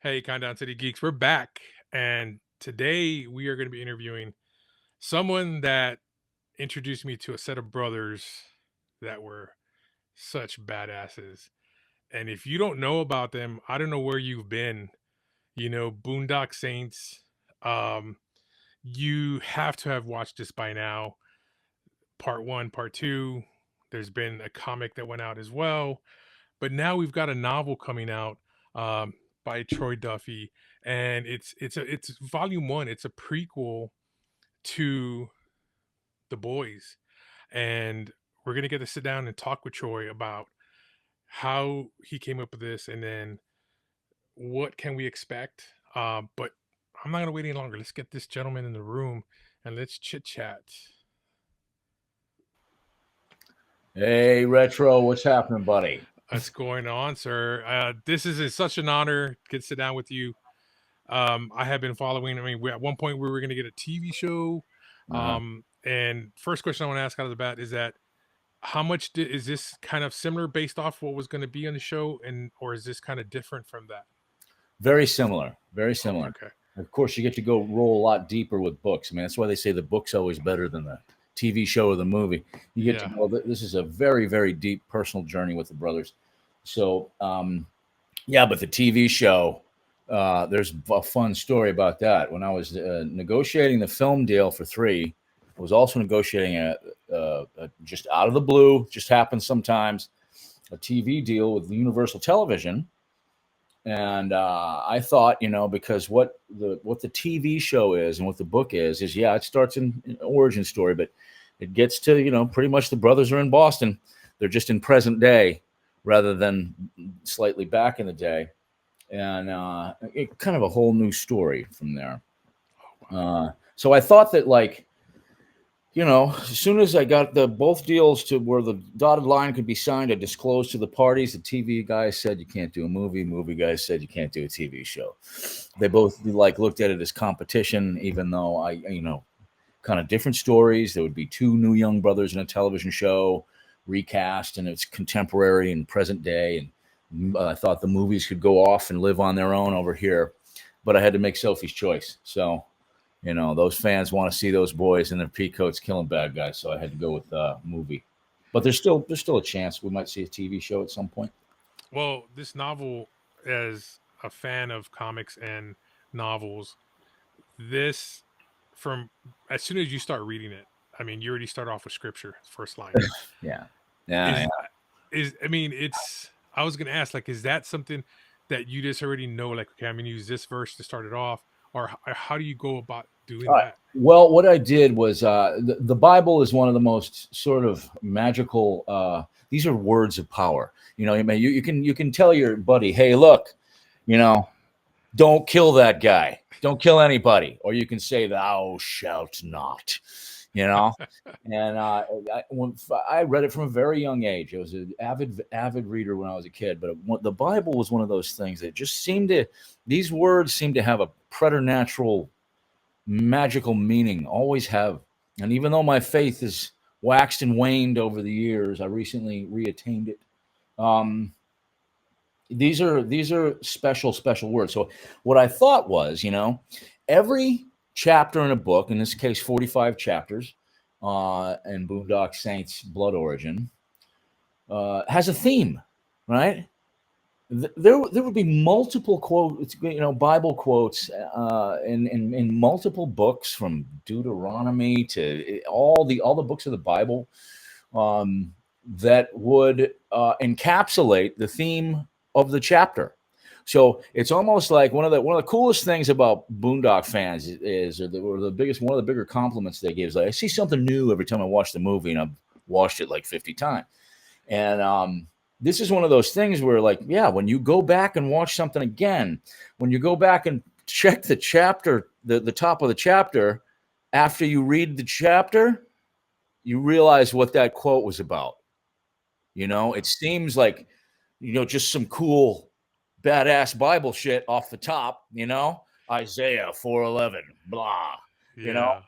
Hey, Countdown City Geeks, we're back. And today we are going to be interviewing someone that introduced me to a set of brothers that were such badasses. And if you don't know about them, I don't know where you've been. Boondock Saints. Um, you have to have watched this by now. Part one, part two. There's been a comic that went out as well. But now we've got a novel coming out by Troy Duffy, and it's volume one. It's a prequel to The Boys, and we're gonna get to sit down and talk with Troy about how he came up with this, and then what can we expect. But I'm not gonna wait any longer. Let's get this gentleman in the room and let's chit chat. Hey, Retro, what's happening, buddy? What's going on, sir? This is such an honor to sit down with you. I have been following. I mean, at one point we were going to get a TV show. Uh-huh. And first question I want to ask out of the bat is that how much is this kind of similar based off what was going to be on the show, and or is this kind of different from that? Very similar. Very Oh, similar. okay. Of course, you get to go roll a lot deeper with books. I mean, that's why they say the book's always better than the TV show or the movie. You get to Yeah. know that this is a very, very deep personal journey with the brothers. So, yeah, but the TV show, there's a fun story about that. When I was negotiating the film deal for 3, I was also negotiating just out of the blue, just happens sometimes, a TV deal with Universal Television. And I thought, because what the TV show is and what the book is yeah, it starts in an origin story, but it gets to pretty much the brothers are in Boston. They're just in present day rather than slightly back in the day, and it kind of a whole new story from there. So I thought that as soon as I got the both deals to where the dotted line could be signed, I disclosed to the parties. The TV guy said you can't do a movie. Movie guy said you can't do a TV show. They both looked at it as competition, even though kind of different stories. There would be 2 new young brothers in a television show, recast, and it's contemporary and present day. And I thought the movies could go off and live on their own over here, but I had to make Sophie's choice. So those fans want to see those boys in their pea coats killing bad guys, so I had to go with movie. But there's still a chance we might see a TV show at some point. Well, this novel, as a fan of comics and novels, this from as soon as you start reading it, I mean, you already start off with scripture, first line. Yeah, yeah, Is yeah. I mean, it's I was gonna ask, like, is that something that you just already know, like, okay, I'm gonna use this verse to start it off, or how do you go about doing All right. that? Well, what I did was the Bible is one of the most sort of magical. These are words of power. You can tell your buddy, hey, look, you know, don't kill that guy. Don't kill anybody. Or you can say, thou shalt not, you know. And I read it from a very young age. I was an avid reader when I was a kid. But the Bible was one of those things that just these words seem to have a preternatural, magical meaning, always have. And even though my faith has waxed and waned over the years, I recently reattained it. Um, these are special words. So what I thought was, every chapter in a book, in this case 45 chapters, in Boondock Saints Blood Origin, has a theme, right? There would be multiple quotes, Bible quotes, in multiple books, from Deuteronomy to all the books of the Bible, that would encapsulate the theme of the chapter. So it's almost like one of the coolest things about Boondock fans is, or the biggest, one of the bigger compliments they give is, like, I see something new every time I watch the movie, and I've watched it like 50 times. And this is one of those things where, like, yeah, when you go back and watch something again, when you go back and check the chapter, the top of the chapter, after you read the chapter, you realize what that quote was about. It seems like, just some cool, badass Bible shit off the top, Isaiah 4:11, blah, you know,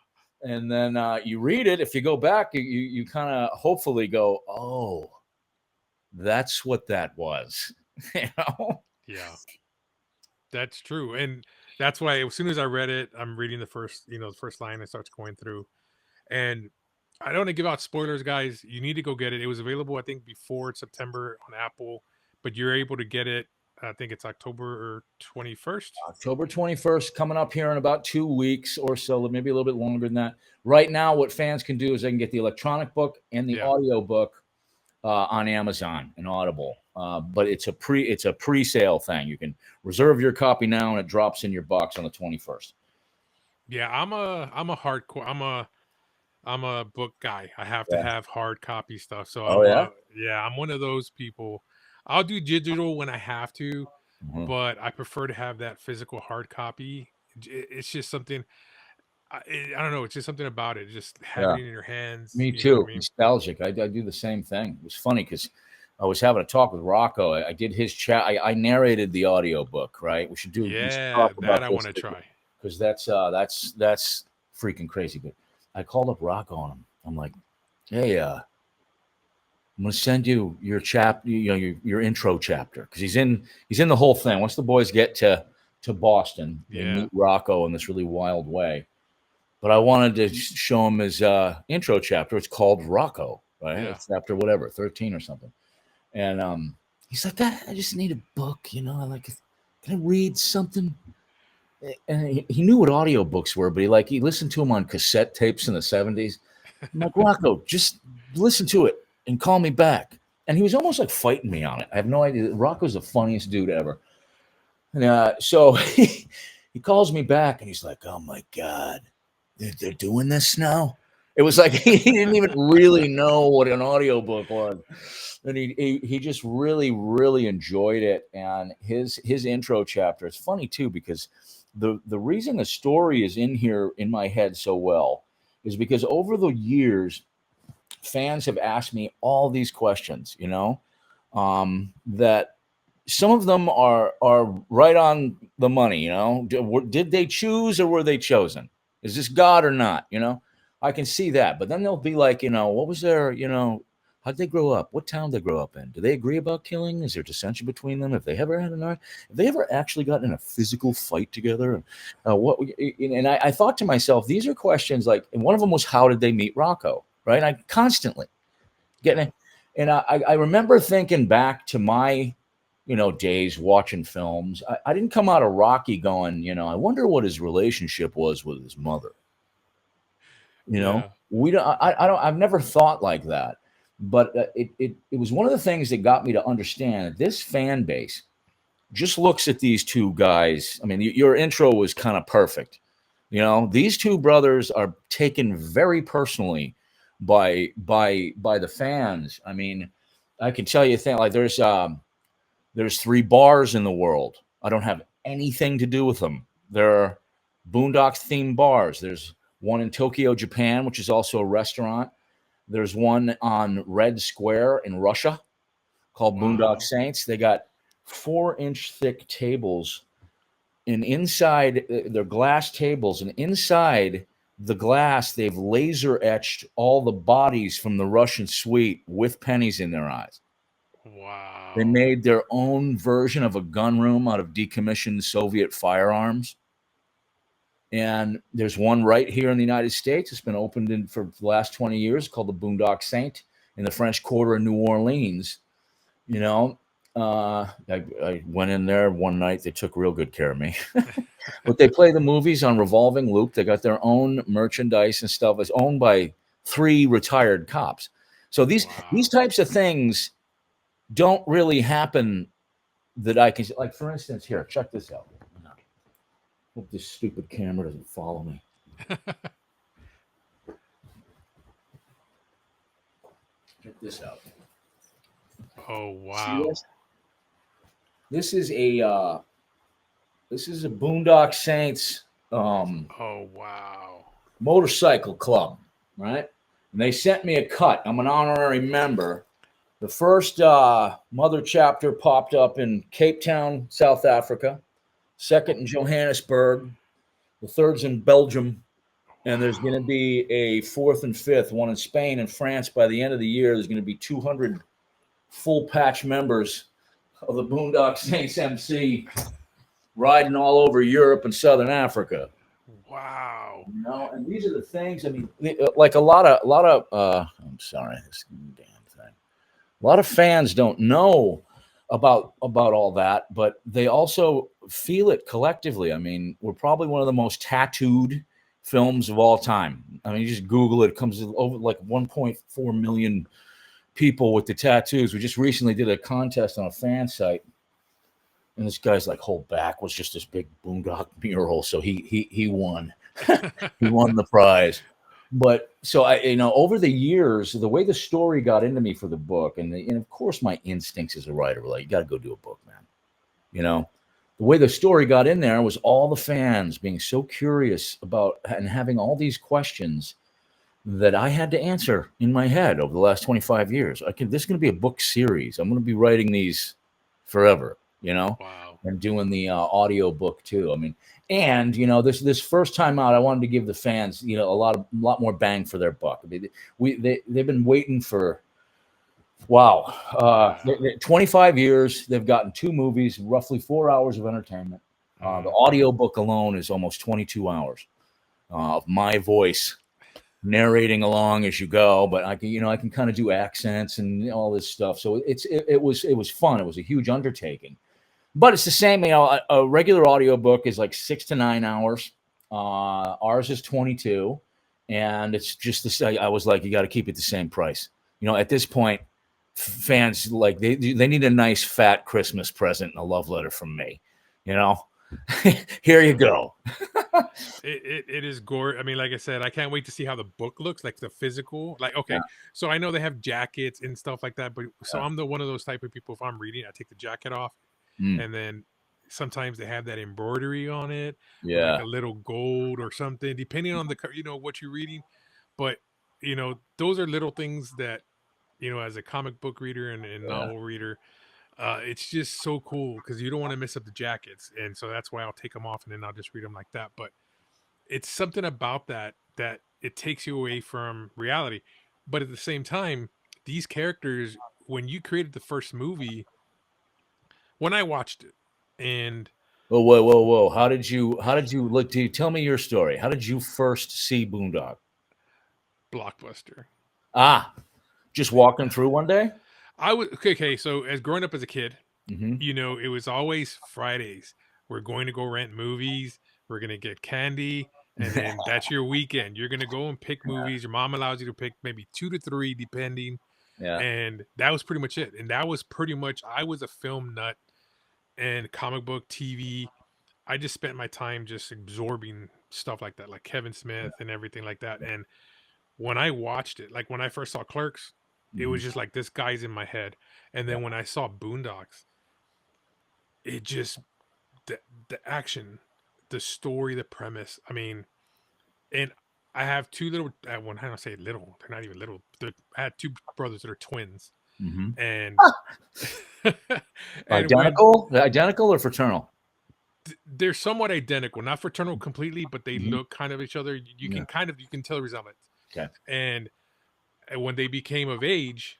Yeah, and then you read it. If you go back, you kind of hopefully go, oh, that's what that was, you know. yeah. That's true, and that's why as soon as I read it, I'm reading the first, the first line, and starts going through. And I don't want to give out spoilers, guys. You need to go get it. It was available, I think, before September on Apple, but you're able to get it. I think it's October 21st. October 21st, coming up here in about 2 weeks or so, maybe a little bit longer than that. Right now, what fans can do is they can get the electronic book and the Yeah. audio book on Amazon and Audible. But it's a pre-sale thing. You can reserve your copy now, and it drops in your box on the 21st. Yeah, I'm a hardcore. I'm a book guy. I have to Yeah. have hard copy stuff. So Oh yeah. yeah, I'm one of those people. I'll do digital when I have to, Mhm. but I prefer to have that physical hard copy. It's just something. I don't know. It's just something about it. Just Yeah. having it in your hands. Me You know what I too. mean? Nostalgic. I do the same thing. It was funny because I was having a talk with Rocco. I did his chat. I narrated the audiobook, right? We should Yeah, talk that about I want this to try. because that's freaking crazy good. I called up Rocco on him. I'm like, hey, I'm gonna send you your your intro chapter because he's in the whole thing. Once the boys get to Boston, they Yeah, meet Rocco in this really wild way. But I wanted to show him his intro chapter. It's called Rocco, right? yeah, It's chapter whatever, 13 or something. And he's like, I just need a book, I like, can I read something? And he knew what audiobooks were, but he listened to them on cassette tapes in the 70s. I'm like, Rocco, just listen to it and call me back. And he was almost like fighting me on it. I have no idea. Rocco's the funniest dude ever. And so he calls me back and he's like, oh my God, they're doing this now? It was like he didn't even really know what an audiobook was. And he just really, really enjoyed it. And his intro chapter, it's funny too, because the reason the story is in here in my head so well is because over the years, fans have asked me all these questions, that some of them are right on the money. Did they choose or were they chosen? Is this God or not? I can see that. But then they'll be like, what was their, how'd they grow up? What town did they grow up in? Do they agree about killing? Is there dissension between them? Have they ever had an art? Have they ever actually gotten in a physical fight together? And I thought to myself, these are questions like, and one of them was, how did they meet Rocco? Right? I constantly getting yeah, it. And I remember thinking back to my, days watching films. I didn't come out of Rocky going, I wonder what his relationship was with his mother. yeah, We don't. I don't. I've never thought like that. But it was one of the things that got me to understand that this fan base just looks at these two guys. I mean, your intro was kind of perfect. These two brothers are taken very personally by the fans. I mean, I can tell you a thing like there's 3 bars in the world. I don't have anything to do with them. There are Boondocks themed bars. There's one in Tokyo, Japan, which is also a restaurant. There's one on Red Square in Russia called Boondock wow, Saints. They got 4-inch thick tables, and inside they're glass tables, and inside the glass they've laser etched all the bodies from the Russian suite with pennies in their eyes. They wow, made their own version of a gun room out of decommissioned Soviet firearms. And there's one right here in the United States. It's been opened for the last 20 years called the Boondock Saint in the French Quarter in New Orleans. I went in there one night. They took real good care of me. But they play the movies on revolving loop. They got their own merchandise and stuff. It's owned by 3 retired cops. So these wow. types of things don't really happen that I can, like, for instance, here, check this out. Hope this stupid camera doesn't follow me. Check this out. Oh, See wow. this? This is a Boondock Saints Oh, wow. motorcycle club, right? And they sent me a cut. I'm an honorary member. The first mother chapter popped up in Cape Town, South Africa. Second in Johannesburg. The third's in Belgium. And there's going Wow. to be a fourth and fifth, one in Spain and France. By the end of the year, there's going to be 200 full patch members of the Boondock Saints MC riding all over Europe and Southern Africa. Wow. You know, and these are the things. I mean, like a lot of. I'm sorry, this damn thing. A lot of fans don't know about all that, but they also feel it collectively. I mean, we're probably one of the most tattooed films of all time. I mean, you just Google it, it comes over like 1.4 million people with the tattoos. We just recently did a contest on a fan site, and this guy's like whole back was just this big Boondock mural, so he won. He won the prize. But so I, over the years, the way the story got into me for the book, and of course my instincts as a writer were like, you got to go do a book, man. You know, the way the story got in there was all the fans being so curious about and having all these questions that I had to answer in my head over the last 25 years. This is going to be a book series. I'm going to be writing these forever, Wow. and doing the audio book too. I mean, and this first time out, I wanted to give the fans, a lot more bang for their buck. I mean, they've been waiting for, wow, Yeah. 25 years. They've gotten 2 movies, roughly 4 hours of entertainment. The audio book alone is almost 22 hours of my voice narrating along as you go, but I can kind of do accents and all this stuff. So it was fun. It was a huge undertaking, but it's the same. A regular audiobook is like 6 to 9 hours. Ours is 22, and it's just the same. I was like, you got to keep it the same price. At this point, fans like they need a nice fat Christmas present and a love letter from me. Here you go. It is gore. I mean, like I said, I can't wait to see how the book looks, like the physical. Like, okay, Yeah. so I know they have jackets and stuff like that, but so Yeah. I'm the one of those type of people. If I'm reading, I take the jacket off, Mm, and then sometimes they have that embroidery on it, or like yeah. a little gold or something, depending on the what you're reading. But those are little things that as a comic book reader and Yeah. novel reader, it's just so cool because you don't want to mess up the jackets, and so that's why I'll take them off and then I'll just read them like that. But it's something about that it takes you away from reality. But at the same time, these characters, when you created the first movie, when I watched it, and Whoa, whoa, whoa, whoa! How did you look? Do you tell me your story? How did you first see Boondock? Blockbuster, Ah, just walking through one day. I was okay. So as growing up as a kid, Mm-hmm. it was always Fridays. We're going to go rent movies. We're gonna get candy, and then that's your weekend. You're gonna go and pick movies. Your mom allows you to pick maybe 2 to 3, depending. Yeah. And that was pretty much it. And that was pretty much I was a film nut and comic book TV. I just spent my time just absorbing stuff like that, like Kevin Smith and everything like that. And when I watched it, like when I first saw Clerks, it Mm-hmm. was just like this guy's in my head. And Yeah. then when I saw Boondocks, it just the action, the story, the premise. I mean, and I have 2 little. When I don't say little, they're not even little. I had 2 brothers that are twins, Mm-hmm. and and when Identical or fraternal? they're somewhat identical, not fraternal completely, but they Mm-hmm. look kind of each other. You Yeah. can you can tell the resemblance. Okay. And when they became of age,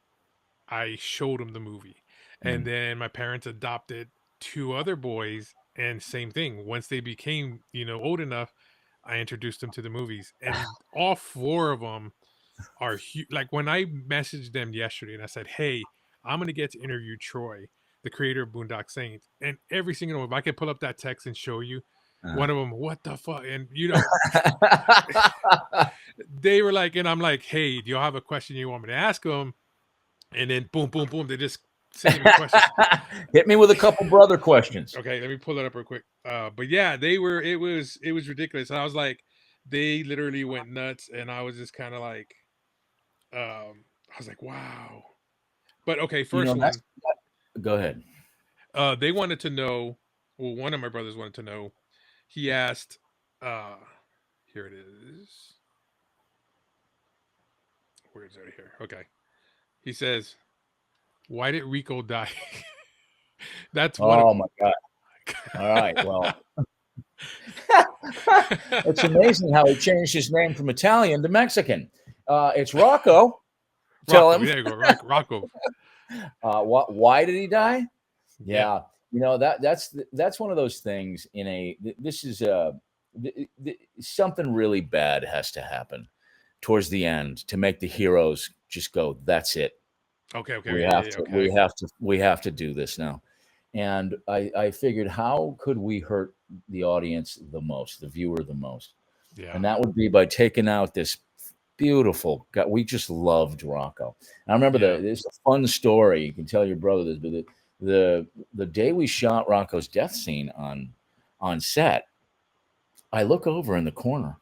I showed them the movie, and Mm. then my parents adopted 2 other boys, and same thing. Once they became old enough, I introduced them to the movies, and all 4 of them are like when I messaged them yesterday and I said, "Hey, I'm gonna get to interview Troy, the creator of Boondock Saints," and every single one, if I could pull up that text and show you, Uh. one of them, what the fuck, and they were like, and I'm like, "Hey, do y'all have a question you want me to ask them?" And then boom, boom, boom, they just sending me questions. Hit me with a couple brother questions. Okay, let me pull it up real quick. But yeah, they were. It was ridiculous. I was like, they literally went nuts, and I was just kind of like, I was like, wow. But okay, first That's. one, Go ahead. they wanted to know. Well, one of my brothers wanted to know. He asked, uh, here it is. Where is it here? Okay. He says, "Why did Rico die?" That's one of Oh them. my God. All right. Well, it's amazing how he changed his name from Italian to Mexican. It's Rocco. Tell Rocco. him. There you go. Rocco. Why did he die? Yeah. Yeah. that's one of those things. This is something really bad has to happen towards the end to make the heroes just go, that's it. Okay, We okay, have yeah, to, okay. we have to do this now. And I figured, how could we hurt the audience the most, the viewer the most? And Yeah, that would be by taking out this beautiful guy. We just loved Rocco. And I remember yeah. this fun story. You can tell your brother this, but the day we shot Rocco's death scene on set, I look over in the corner,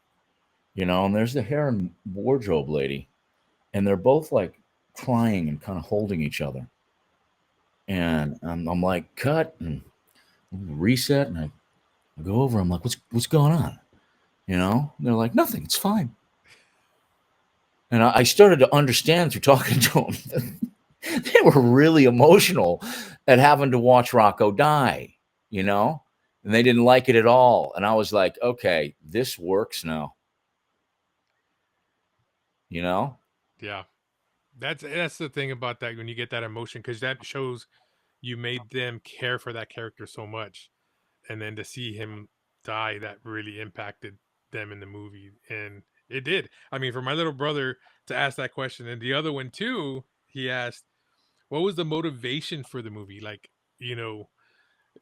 and there's the hair and wardrobe lady, and they're both like crying and kind of holding each other. And I'm like, cut and reset, and I go over. I'm like, what's going on? And they're like, nothing. It's fine. And I started to understand through talking to them. They were really emotional at having to watch Rocco die, you know, and they didn't like it at all. And I was like, okay, this works now, you know? Yeah. That's the thing about that when you get that emotion, because that shows you made them care for that character so much, and then to see him die, that really impacted them in the movie, and it did. I mean, for my little brother to ask that question, and the other one too, he asked, "What was the motivation for the movie?" Like, you know,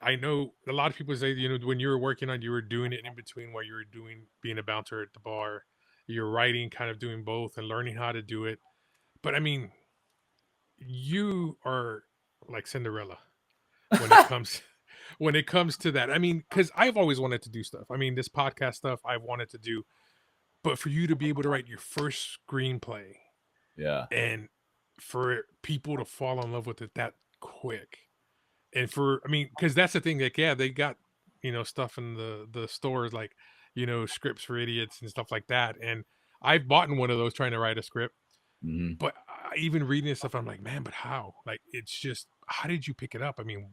I know a lot of people say, when you were working on, you were doing it in between while you were doing being a bouncer at the bar, you're writing, kind of doing both and learning how to do it. But I mean, you are like Cinderella when it comes when it comes to that. I mean, because I've always wanted to do stuff. I mean, this podcast stuff I've wanted to do, but for you to be able to write your first screenplay Yeah. and for people to fall in love with it that quick, and for I mean, because that's the thing, like, yeah, they got stuff in the stores, like, scripts for idiots and stuff like that, and I've bought in one of those trying to write a script. Hmm. But even reading this stuff, I'm like, man, but how? Like, it's just, how did you pick it up? I mean,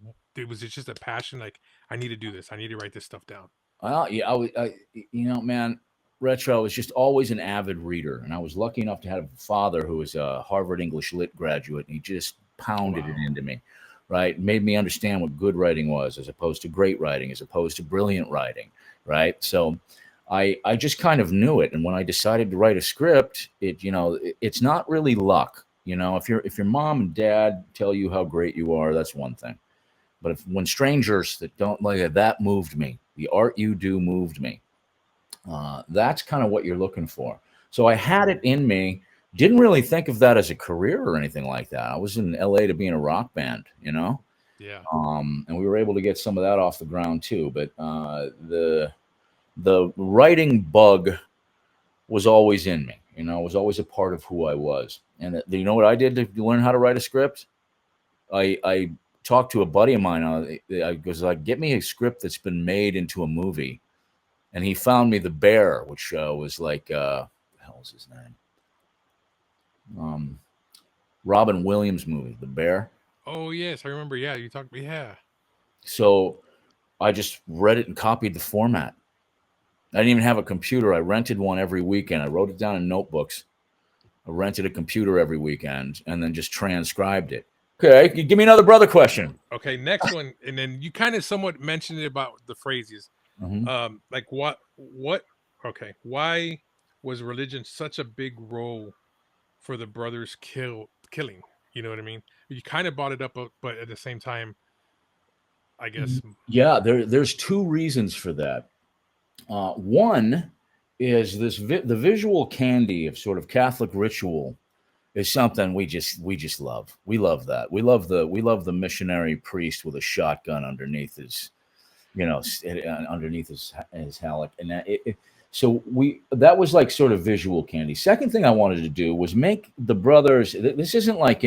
was it just a passion? Like, I need to do this. I need to write this stuff down. Well, yeah, man, Retro was just always an avid reader. And I was lucky enough to have a father who was a Harvard English Lit graduate, and he just pounded it Wow. into me, right? Made me understand what good writing was as opposed to great writing, as opposed to brilliant writing, right? So I just kind of knew it. And when I decided to write a script, it's not really luck. If your mom and dad tell you how great you are, that's one thing. But when strangers that don't like it, that moved me. The art you do moved me. That's kind of what you're looking for. So I Yeah. had it in me. Didn't really think of that as a career or anything like that. I was in LA to be in a rock band. Yeah. And we were able to get some of that off the ground too. But the writing bug was always in me. Was always a part of who I was. And you know what I did to learn how to write a script? I talked to a buddy of mine. I was like, get me a script that's been made into a movie. And he found me The Bear, which was like, what the hell is his name? Robin Williams movie, The Bear. Oh, yes. I remember. Yeah. You talked. Yeah. So I just read it and copied the format. I didn't even have a computer. I rented one every weekend. I wrote it down in notebooks. I rented a computer every weekend and then just transcribed it. Okay, give me another brother question. Okay. Next one. And then you kind of somewhat mentioned it about the phrases. Hmm. Like okay. Why was religion such a big role for the brothers killing? You know what I mean? You kind of brought it up, but at the same time, I guess. Yeah, there's two reasons for that. One is the visual candy of sort of Catholic ritual is something we just love. We love that. We love the missionary priest with a shotgun underneath his halleck, and so that was like sort of visual candy. Second thing I wanted to do was make the brothers. This isn't like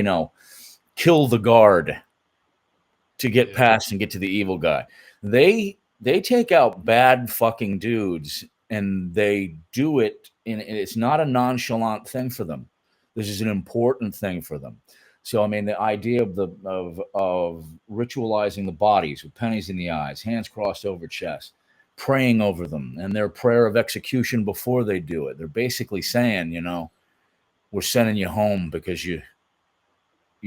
kill the guard to get Yeah. past and get to the evil guy. They take out bad fucking dudes and they do it and it's not a nonchalant thing for them. This is an important thing for them. So I mean the idea of ritualizing the bodies with pennies in the eyes, hands crossed over chest, praying over them, and their prayer of execution before they do it. They're basically saying, we're sending you home because you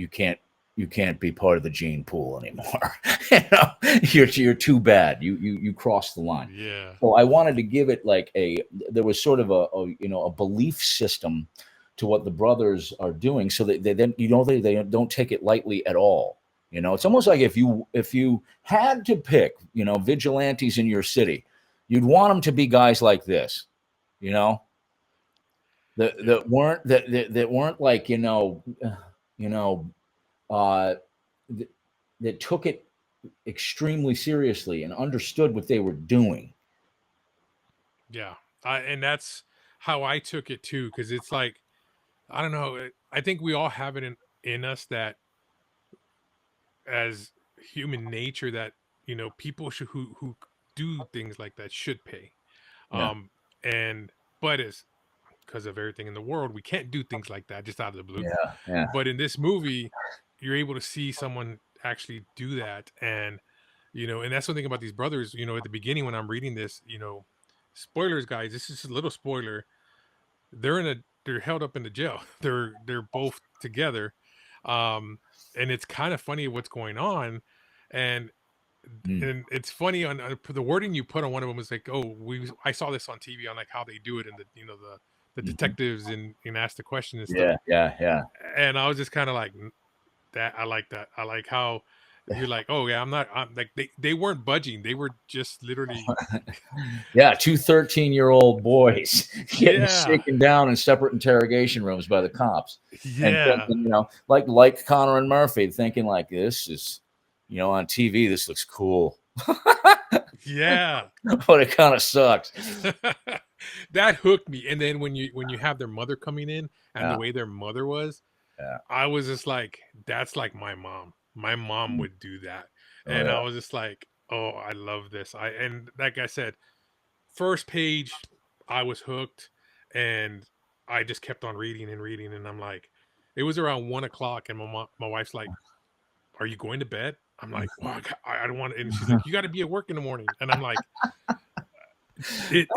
can't you can't be part of the gene pool anymore. You're too bad. You crossed the line. Yeah. So I wanted to give it like there was sort of a belief system to what the brothers are doing, so that they then they don't take it lightly at all. It's almost like if you had to pick, vigilantes in your city, you'd want them to be guys like this, that Yeah. that weren't like you know uh, that took it extremely seriously and understood what they were doing. Yeah. And that's how I took it too, because it's like, I don't know. I think we all have it in us that, as human nature, that people who do things like that should pay. Yeah, Um, and but as because of everything in the world, we can't do things like that just out of the blue. yeah, yeah, But in this movie, you're able to see someone actually do that, and and that's one thing about these brothers. At the beginning when I'm reading this, spoilers, guys. This is a little spoiler. They're held up in the jail. They're both together, and it's kind of funny what's going on, and mm, and it's funny on the wording you put on one of them was like, oh, I saw this on TV on like how they do it, and the mhm. detectives and ask the question and stuff, Yeah, yeah, yeah. and I was just kind of like that. I like that. I like how you're like, oh yeah, I'm like they weren't budging. They were just literally, Yeah, two 13-year-old boys getting yeah, shaken down in separate interrogation rooms by the cops, and yeah, thinking, like Connor and Murphy, thinking like, this is, on TV, this looks cool, yeah. but it kind of sucks. That hooked me. And then when you have their mother coming in and the Yeah, way their mother was, yeah. I was just like, that's like my mom. My mom Mm. would do that. Oh And I yeah. was just like, oh, I love this. And like I said, first page, I was hooked, and I just kept on reading and reading. And I'm like, it was around 1 o'clock, and my wife's like, "Are you going to bed?" I'm like, "Well, I don't want to." And she's like, "You got to be at work in the morning." And I'm like, it's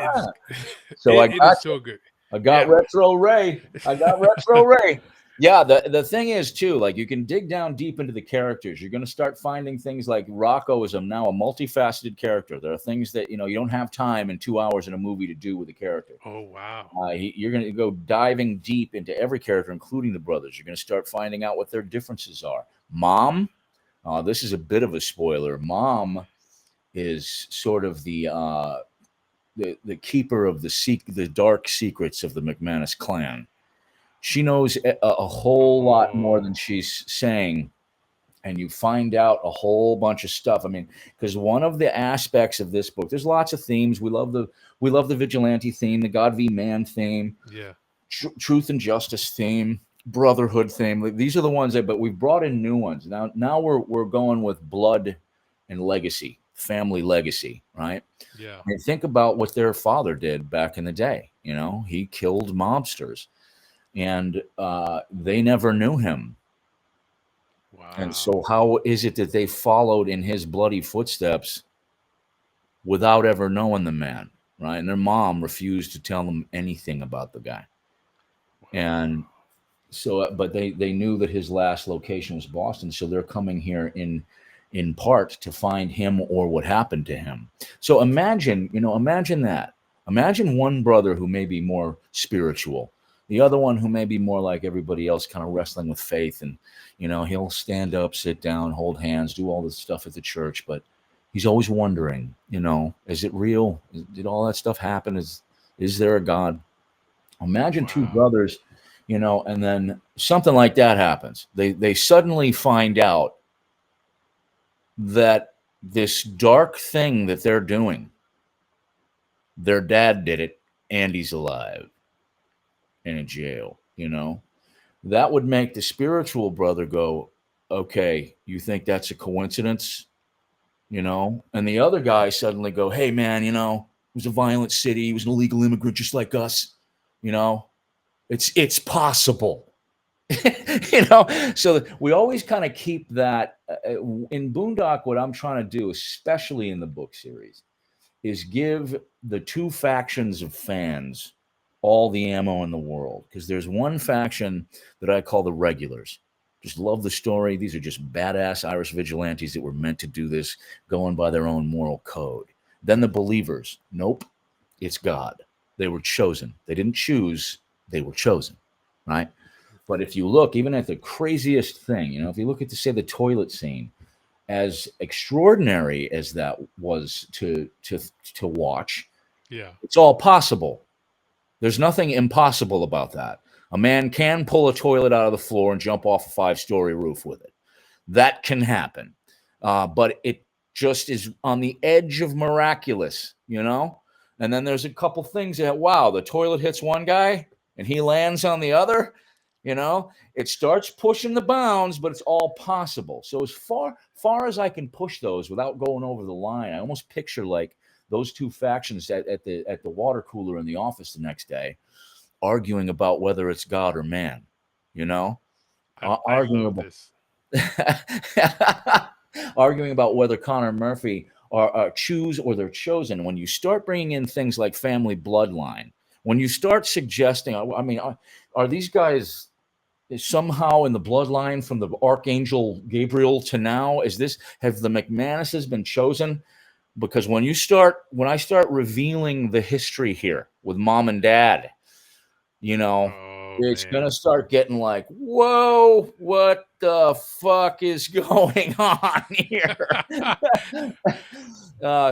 So I it is got so good. I got Yeah. Retro Ray. I got Retro Ray. Yeah, the thing is too, like you can dig down deep into the characters. You're going to start finding things like Rocco is now a multifaceted character. There are things that you don't have time in 2 hours in a movie to do with a character. Oh wow. You're going to go diving deep into every character, including the brothers. You're going to start finding out what their differences are. Mom, this is a bit of a spoiler. Mom is sort of the keeper of the dark secrets of the MacManus clan. She knows a whole lot more than Oh she's saying, and you find out a whole bunch of stuff. I mean, because one of the aspects of this book, there's lots of themes. We love the vigilante theme, the God v Man theme, yeah. truth and justice theme, brotherhood theme. Like, these are the ones but we've brought in new ones. Now we're going with blood and legacy, family legacy, right? Yeah. And think about what their father did back in the day. He killed mobsters, and they never knew him. And so, Wow. how is it that they followed in his bloody footsteps without ever knowing the man, right? And their mom refused to tell them anything about the guy. Wow. And so, but they knew that his last location was Boston, so they're coming here in part to find him or what happened to him. So imagine that. Imagine one brother who may be more spiritual, the other one who may be more like everybody else, kind of wrestling with faith, and he'll stand up, sit down, hold hands, do all this stuff at the church, but he's always wondering, is it real? Did all that stuff happen? Is there a God? Imagine two Wow. brothers, and then something like that happens. They suddenly find out that this dark thing that they're doing, their dad did it, and he's alive and in jail. That would make the spiritual brother go, "Okay, you think that's a coincidence?" And the other guy suddenly go, "Hey, man, it was a violent city. He was an illegal immigrant just like us. You know, it's possible." So we always kind of keep that in Boondock. What I'm trying to do, especially in the book series, is give the two factions of fans all the ammo in the world, because there's one faction that I call the regulars. Just love the story. These are just badass Irish vigilantes that were meant to do this, going by their own moral code. Then the believers. Nope, it's God. They were chosen. They didn't choose, they were chosen, right? But if you look even at the craziest thing, if you look at, say, the toilet scene, as extraordinary as that was to watch, Yeah. it's all possible. There's nothing impossible about that. A man can pull a toilet out of the floor and jump off a 5-story roof with it. That can happen. But it just is on the edge of miraculous. And then there's a couple things that, wow, the toilet hits one guy and he lands on the other. It starts pushing the bounds, but it's all possible. So as far as I can push those without going over the line, I almost picture like those two factions at the water cooler in the office the next day, arguing about whether it's God or man. You know, I arguing love about this. arguing about whether Connor and Murphy are choose or they're chosen. When you start bringing in things like family bloodline, when you start suggesting, I mean, are these guys somehow in the bloodline from the Archangel Gabriel to now? Have the MacManuses been chosen? Because when I start revealing the history here with mom and dad, you know, Oh it's man. gonna start getting like, whoa, what the fuck is going on here?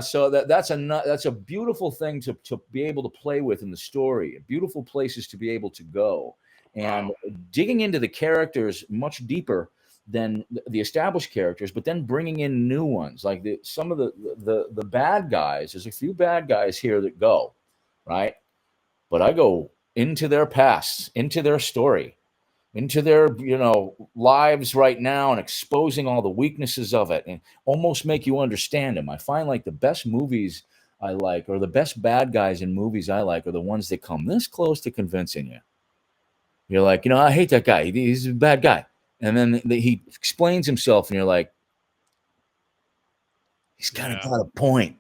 So that's a beautiful thing to be able to play with in the story. Beautiful places to be able to go, and Wow. digging into the characters much deeper than the established characters, but then bringing in new ones like some of the bad guys. There's a few bad guys here that go right, but I go into their past, into their story, into their lives right now, and exposing all the weaknesses of it, and almost make you understand them. I find like the best movies I like, or the best bad guys in movies I like, are the ones that come this close to convincing you. You're like, I hate that guy. He's a bad guy. And then he explains himself, and you're like, he's kind of Yeah. got a point.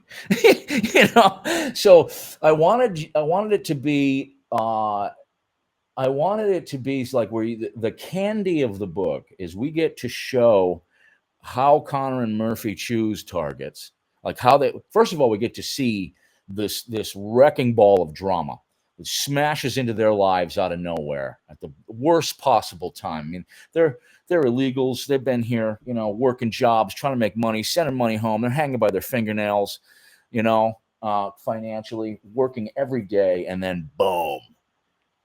So I wanted it to be I wanted it to be like where the candy of the book is we get to show how Connor and Murphy choose targets, like how they, first of all, we get to see this wrecking ball of drama that smashes into their lives out of nowhere at the worst possible time. I mean, they're illegals. They've been here, working jobs, trying to make money, sending money home. They're hanging by their fingernails, financially, working every day, and then boom,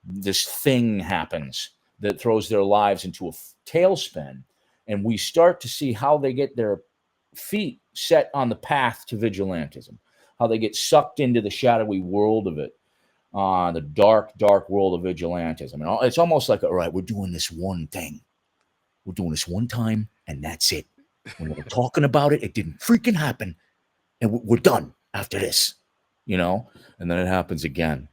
this thing happens that throws their lives into a tailspin, and we start to see how they get their feet set on the path to vigilantism, how they get sucked into the shadowy world of it, the dark world of vigilantism. And it's almost like, all right, we're doing this one thing, we're doing this one time, and that's it. When we're talking about it, it didn't freaking happen, and we're done after this, and then it happens again.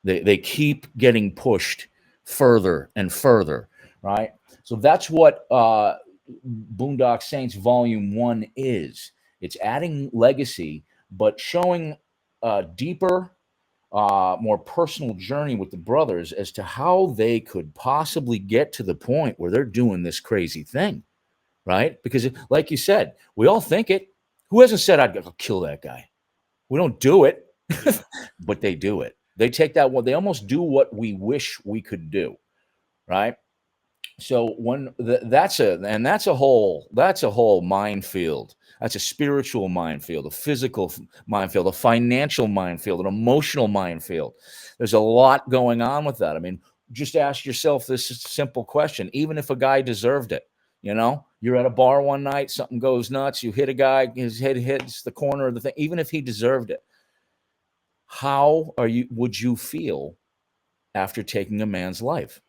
They keep getting pushed further and further, right? So that's what Boondock Saints Volume 1 is. It's adding legacy, but showing a deeper, more personal journey with the brothers as to how they could possibly get to the point where they're doing this crazy thing, right? Because, like you said, we all think it. Who hasn't said, I'd go kill that guy? We don't do it, Yeah. but they do it. They take that one. They almost do what we wish we could do, right? So that's a whole minefield. That's a spiritual minefield, a physical minefield, a financial minefield, an emotional minefield. There's a lot going on with that. I mean, just ask yourself this simple question: even if a guy deserved it, you're at a bar one night, something goes nuts, you hit a guy, his head hits the corner of the thing. Even if he deserved it, how would you feel after taking a man's life?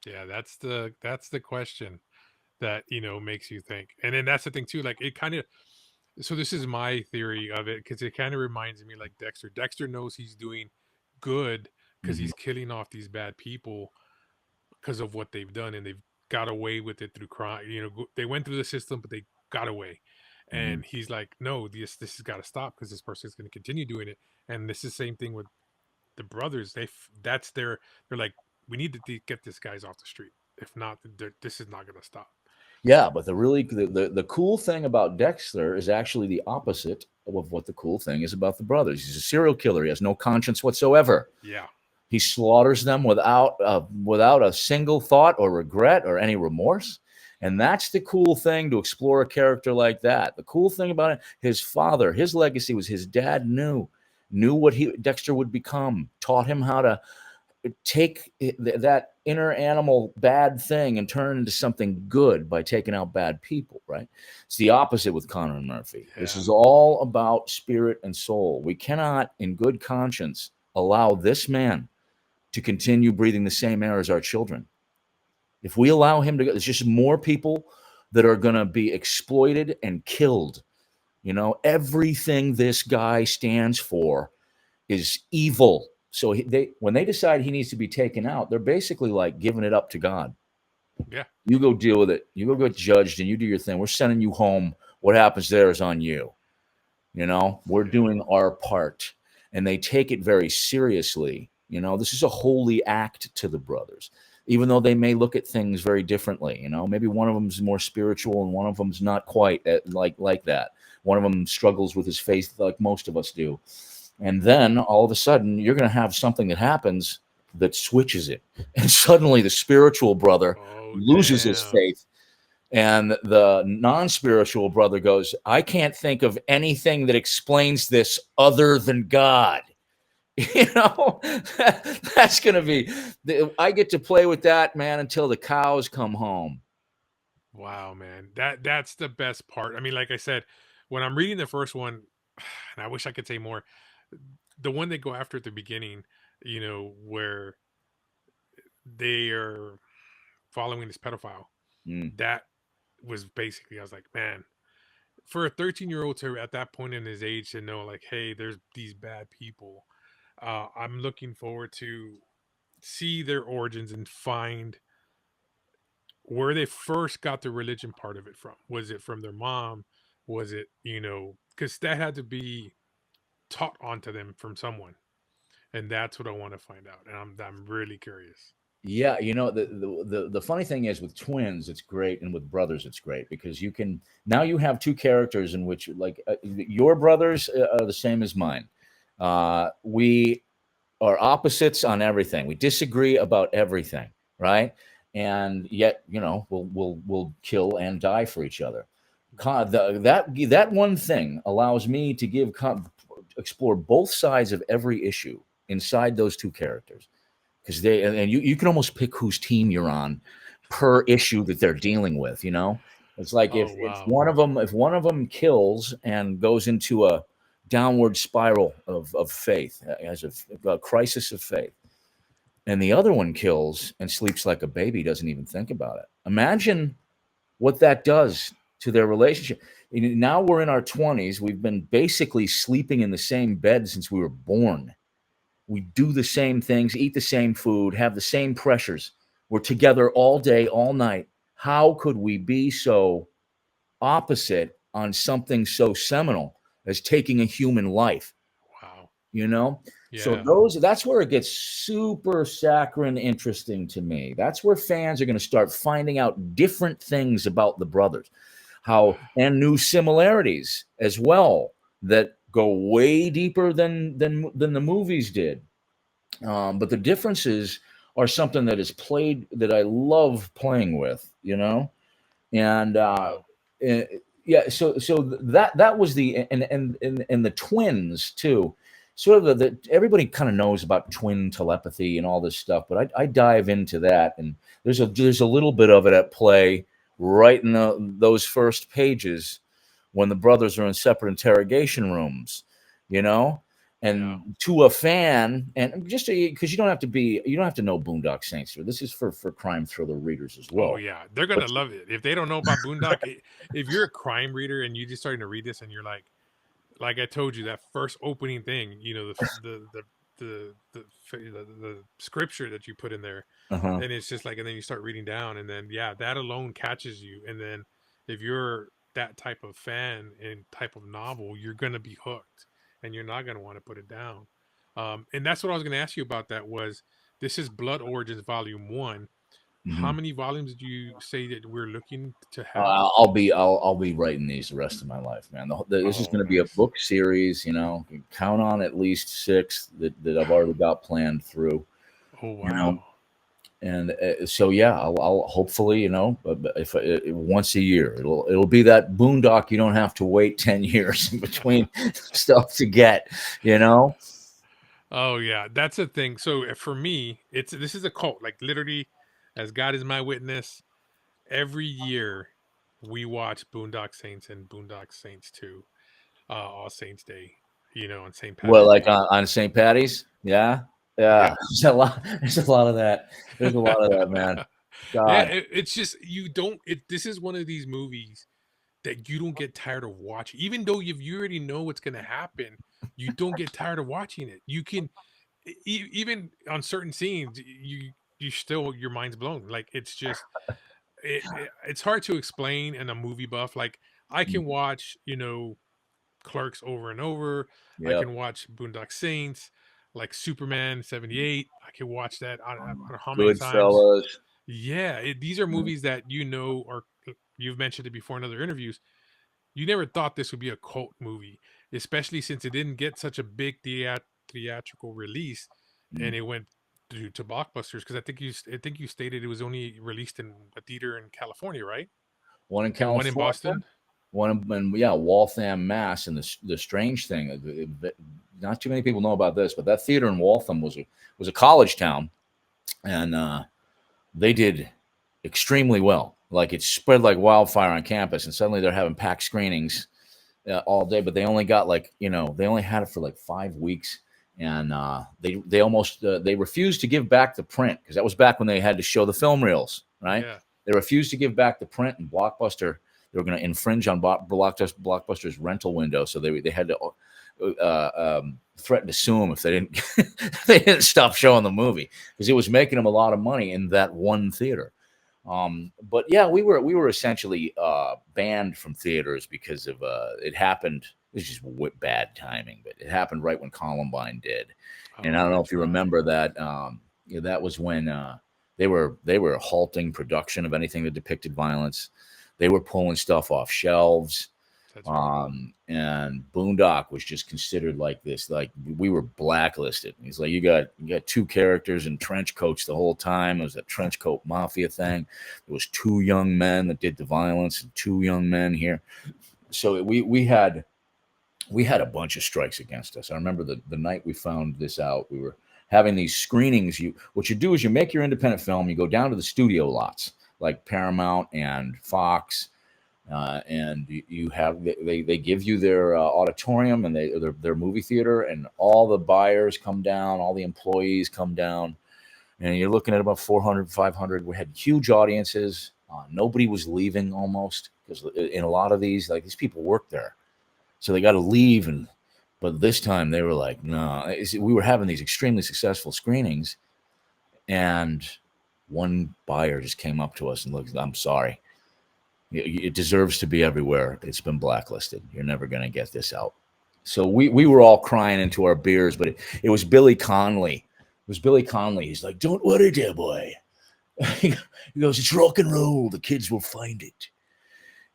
Yeah, that's the question that, makes you think. And then that's the thing too, like it kind of, so this is my theory of it, because it kind of reminds me like Dexter. Dexter knows he's doing good because Mhm, he's killing off these bad people because of what they've done, and they've got away with it through crime. They went through the system, but they got away. mhm. And he's like, no, this has got to stop because this person is going to continue doing it. And this is the same thing with the brothers. That's they're like, we need to get this guys off the street. If not, this is not going to stop. Yeah, but the cool thing about Dexter is actually the opposite of what the cool thing is about the brothers. He's a serial killer. He has no conscience whatsoever. Yeah. He slaughters them without a single thought or regret or any remorse. And that's the cool thing to explore a character like that. The cool thing about it, his father, his legacy was his dad knew what Dexter would become, taught him how to take that inner animal bad thing and turn it into something good by taking out bad people, right? It's the opposite with Connor and Murphy. This Yeah. is all about spirit and soul. We cannot, in good conscience, allow this man to continue breathing the same air as our children. If we allow him to go, there's just more people that are going to be exploited and killed. Everything this guy stands for is evil. So when they decide he needs to be taken out, they're basically like giving it up to God. Yeah. You go deal with it. You go get judged and you do your thing. We're sending you home. What happens there is on you. We're Yeah. doing our part. And they take it very seriously. This is a holy act to the brothers, even though they may look at things very differently. Maybe one of them is more spiritual and one of them's not quite like that. One of them struggles with his faith like most of us do. And then all of a sudden, you're going to have something that happens that switches it. And suddenly the spiritual brother Oh, loses his damn. faith. And the non spiritual brother goes, I can't think of anything that explains this other than God. You know, that's going to be, I get to play with that, man, until the cows come home. Wow, man. That's the best part. I mean, like I said, when I'm reading the first one, and I wish I could say more, the one they go after at the beginning, where they are following this pedophile, Mm. that was basically, I was like, man, for a 13-year-old to at that point in his age to know, like, hey, there's these bad people. I'm looking forward to see their origins and find where they first got the religion part of it from. Was it from their mom? Was it, because that had to be taught onto them from someone, and that's what I want to find out. And I'm really curious. Yeah, the funny thing is with twins, it's great, and with brothers, it's great because you have two characters in which like your brothers are the same as mine. We are opposites on everything. We disagree about everything, right? And yet, we'll kill and die for each other. That one thing allows me to explore both sides of every issue inside those two characters because you can almost pick whose team you're on per issue that they're dealing with. It's like Oh if wow. one of them kills and goes into a downward spiral of faith as a crisis of faith, and the other one kills and sleeps like a baby, doesn't even think about it. Imagine what that does to their relationship. Now we're in our 20s. We've been basically sleeping in the same bed since we were born. We do the same things, eat the same food, have the same pressures. We're together all day, all night. How could we be so opposite on something so seminal as taking a human life? Wow. you know so Yeah. that's where it gets super saccharine interesting to me. That's where fans are going to start finding out different things about the brothers, how and new similarities as well that go way deeper than the movies did. But the differences are something that is played that I love playing with, and Wow. eh, yeah. So that was and the twins too. Sort of the everybody kind of knows about twin telepathy and all this stuff, but I dive into that, and there's a little bit of it at play right in those first pages when the brothers are in separate interrogation rooms, you know. Yeah. And to a fan, and just because you don't have to know Boondock Saints. This is for crime thriller readers as Oh well. yeah. They're But gonna love it. If they don't know about Boondock, if you're a crime reader and you just starting to read this and you're like I told you, that first opening thing, the scripture that you put in there, uh-huh. and it's just like, and then you start reading down, and then yeah, that alone catches you, and then if you're that type of fan and type of novel, you're gonna be hooked, and you're not gonna want to put it down. And that's what I was gonna ask you about. That was, this is Blood Origins Volume 1. How Mhm. many volumes do you say that we're looking to have? I'll be writing these the rest of my life, man. This is Oh, going to be a nice. book series. Count on at least six that I've already got planned through. Oh, You know, wow. and so yeah, I'll hopefully if once a year it'll be that Boondock. You don't have to wait 10 years in between stuff to get. You know. Oh, yeah, that's a thing. So for me, it's this is a cult. Like literally, as God is my witness, every year we watch Boondock Saints and Boondock Saints 2, All Saints Day, on St. Well, Patrick's like Day. on St. Patty's, yeah, Yep. yeah. There's a lot. There's a lot of that. There's a lot of that, man. Yeah, God. it's just you don't. This is one of these movies that you don't get tired of watching, even though you already know what's going to happen. You don't get tired of watching it. You can even on certain scenes, you still your mind's blown. Like it's just it's hard to explain in a movie buff. Like I can watch Clerks over and over. I Yep. can watch Boondock Saints, like Superman 78. I can watch that I don't know how many times. Goodfellas. Yeah, these are Mm. movies that or you've mentioned it before in other interviews. You never thought this would be a cult movie, especially since it didn't get such a big theatrical release, Mm. and it went to blockbusters. Because I think you stated it was only released in a theater in California, right? One in And one in California, Boston. yeah, Waltham, Mass. And the strange thing, not too many people know about this, but that theater in Waltham was a college town, and they did extremely well. Like it spread like wildfire on campus, and suddenly they're having packed screenings all day. But they only got they only had it for like 5 weeks, and they almost they refused to give back the print because that was back when they had to show the film reels, right? Yeah. They refused to give back the print, and Blockbuster they were going to infringe on Blockbuster's rental window, so they had to threaten to sue them if they didn't they didn't stop showing the movie because it was making them a lot of money in that one theater. But yeah, we were essentially banned from theaters because of it happened. It was just bad timing, but it happened right when Columbine did, and I Oh, don't know if that's you right. remember that. That was when they were halting production of anything that depicted violence. They were pulling stuff off shelves. That's right. And Boondock was just considered like this, like we were blacklisted. He's like, you got two characters in trench coats the whole time. It was a trench coat mafia thing. There was two young men that did the violence, and two young men here. So we had a bunch of strikes against us. I remember the night we found this out, we were having these screenings. What you do is you make your independent film, you go down to the studio lots like Paramount and Fox, and you have they give you their auditorium and their movie theater, and all the buyers come down, all the employees come down, and you're looking at about 400, 500. We had huge audiences. Nobody was leaving almost because in a lot of these, like these people work there, so they got to leave. But this time they were like, no. We were having these extremely successful screenings, and one buyer just came up to us and looked. I'm sorry, it deserves to be everywhere. It's been blacklisted. You're never going to get this out. So we were all crying into our beers, but it was Billy Conley. It was Billy Conley. He's like, "Don't worry, dear boy." He goes, "It's rock and roll. The kids will find it."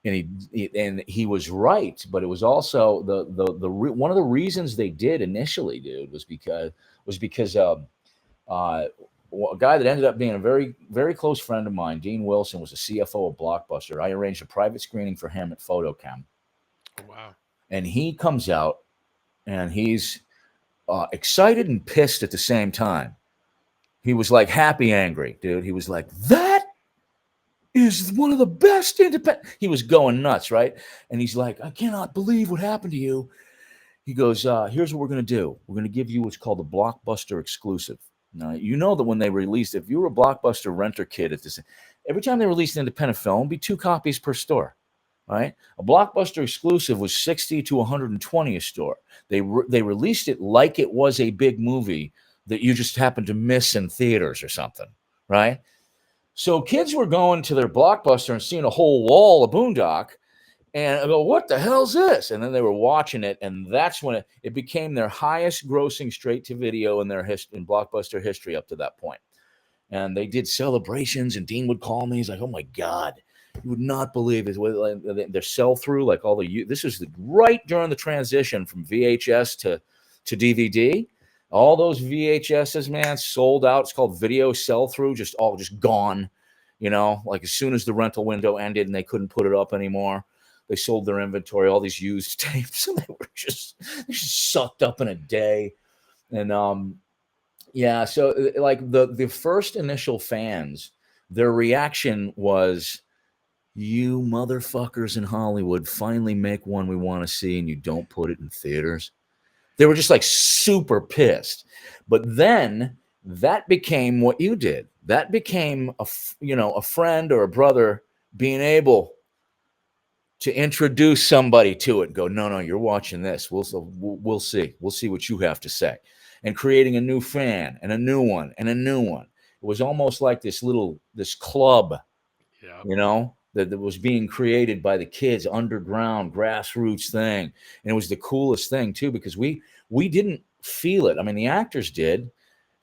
And he was right, but it was also one of the reasons they did initially, dude, was because uh, a guy that ended up being a very very close friend of mine, Dean Wilson, was a CFO of Blockbuster. I arranged a private screening for him at Photochem, Oh, wow. and he comes out and he's excited and pissed at the same time. He was like happy angry, dude. He was like, "That is one of the best independent." He was going nuts, right? And he's like, "I cannot believe what happened to you." He goes, "Here's what we're going to do. We're going to give you what's called a Blockbuster exclusive." Now, you know that when they released, if you were a Blockbuster renter kid at this, every time they released an independent film, it'd be 2 copies per store, right? A Blockbuster exclusive was 60 to 120 a store. They released it like it was a big movie that you just happened to miss in theaters or something, right? So kids were going to their Blockbuster and seeing a whole wall of Boondock, and I go, "What the hell's this?" And then they were watching it, and that's when it became their highest grossing straight to video in their in Blockbuster history up to that point. and they did celebrations. And Dean would call me. He's like, "Oh my God, you would not believe it. Their sell through, like all the this was right during the transition from VHS to DVD. All those VHSs, man, sold out. It's called video sell through, just gone. Like as soon as the rental window ended and they couldn't put it up anymore, they sold their inventory, all these used tapes, and they just sucked up in a day. And yeah, so like the first initial fans, their reaction was, "You motherfuckers in Hollywood finally make one we want to see, and you don't put it in theaters." They were just like super pissed. But then that became what you did. That became a friend or a brother being able to introduce somebody to it and go, "No, no, you're watching this. We'll see. We'll see what you have to say." And creating a new fan and a new one and a new one. It was almost like this club, Yeah. that was being created by the kids, underground grassroots thing. And it was the coolest thing too, because we didn't feel it. I mean, the actors did.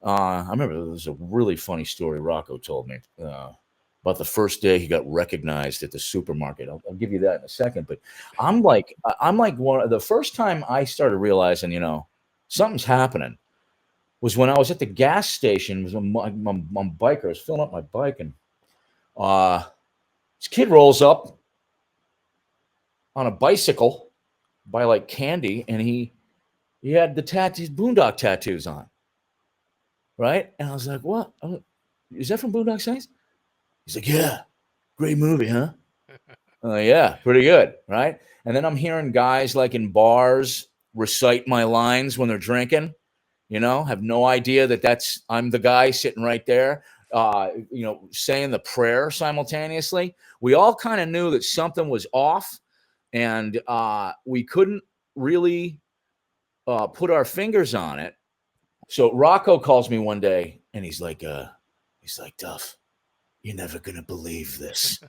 I remember there was a really funny story Rocco told me about the first day he got recognized at the supermarket. I'll give you that in a second. But I'm like the first time I started realizing, something's happening was when I was at the gas station. It was on my biker. I was filling up my bike, and this kid rolls up on a bicycle by like candy, and he had the tattoos, Boondock tattoos on, right? And I was like, "What? Is that from Boondock Saints?" He's like, "Yeah, great movie, huh?" Yeah, pretty good, right? And then I'm hearing guys like in bars recite my lines when they're drinking. Have no idea that I'm the guy sitting right there. Saying the prayer simultaneously. We all kind of knew that something was off, and we couldn't really put our fingers on it. So Rocco calls me one day, and he's like, "Duff, you're never gonna believe this."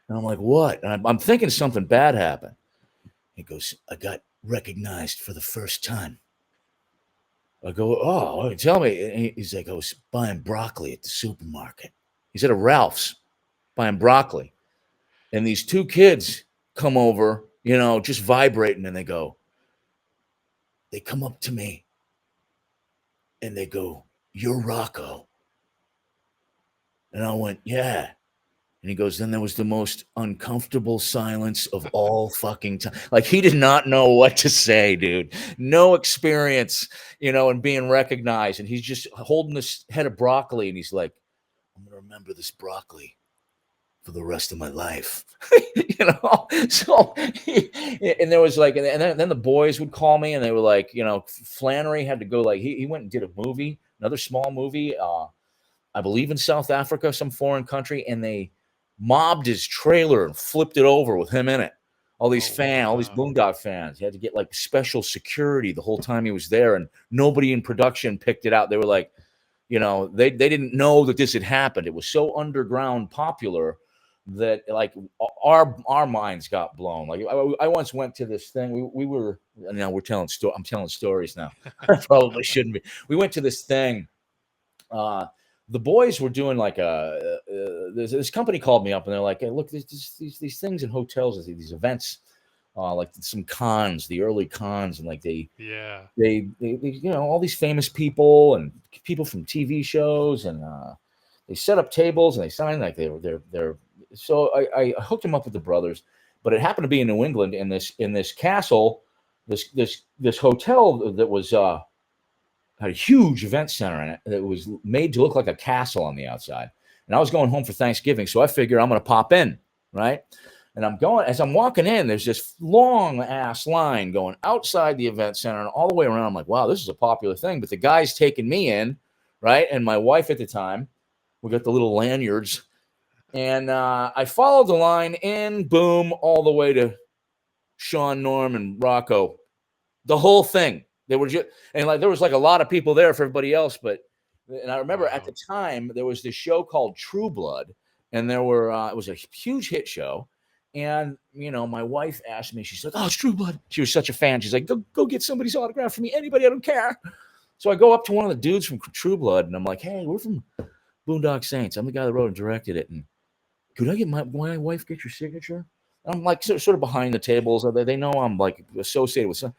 And I'm like, "What?" And I'm thinking something bad happened. He goes, "I got recognized for the first time." I go, "Oh, tell me." And he's like, "I was buying broccoli at the supermarket." He's at a Ralph's buying broccoli. And these two kids come over, just vibrating. And they come up to me and they go, "You're Rocco." And I went, "Yeah." And he goes, then there was the most uncomfortable silence of all fucking time. Like he did not know what to say, dude. No experience, in being recognized. And he's just holding this head of broccoli. And he's like, "I'm going to remember this broccoli for the rest of my life." So and there was like, and then the boys would call me and they were like, Flannery had to go, like he went and did a movie, another small movie, I believe in South Africa, some foreign country, and they mobbed his trailer and flipped it over with him in it. All these all these Boondock fans. He had to get like special security the whole time he was there, and nobody in production picked it out. They were like, they didn't know that this had happened. It was so underground popular that like our minds got blown. Like I once went to this thing. We were now we're telling I'm telling stories now. I probably shouldn't be. We went to this thing. The boys were doing like this company called me up and they're like, "Hey, look, there's these things in hotels, these events, like some cons, the early cons, and like they all these famous people and people from TV shows, and they set up tables and they signed like they're." So I hooked him up with the brothers, but it happened to be in New England in this castle, this hotel that was had a huge event center in it that was made to look like a castle on the outside. And I was going home for Thanksgiving, so I figure I'm going to pop in, right? And as I'm walking in, there's this long ass line going outside the event center and all the way around. I'm like, wow, this is a popular thing. But the guy's taking me in, right? And my wife at the time, we got the little lanyards. And I followed the line in, boom, all the way to Sean, Norm, and Rocco. The whole thing. They were just, and like there was like a lot of people there for everybody else, and I remember at the time there was this show called True Blood, and there were it was a huge hit show, and my wife asked me, she's like, "Oh, it's True Blood." She was such a fan. She's like, "Go get somebody's autograph for me, anybody, I don't care." So I go up to one of the dudes from True Blood, and I'm like, "Hey, we're from Boondock Saints. I'm the guy that wrote and directed it. And could I get my wife get your signature? I'm like sort of behind the tables. They know I'm like associated with some.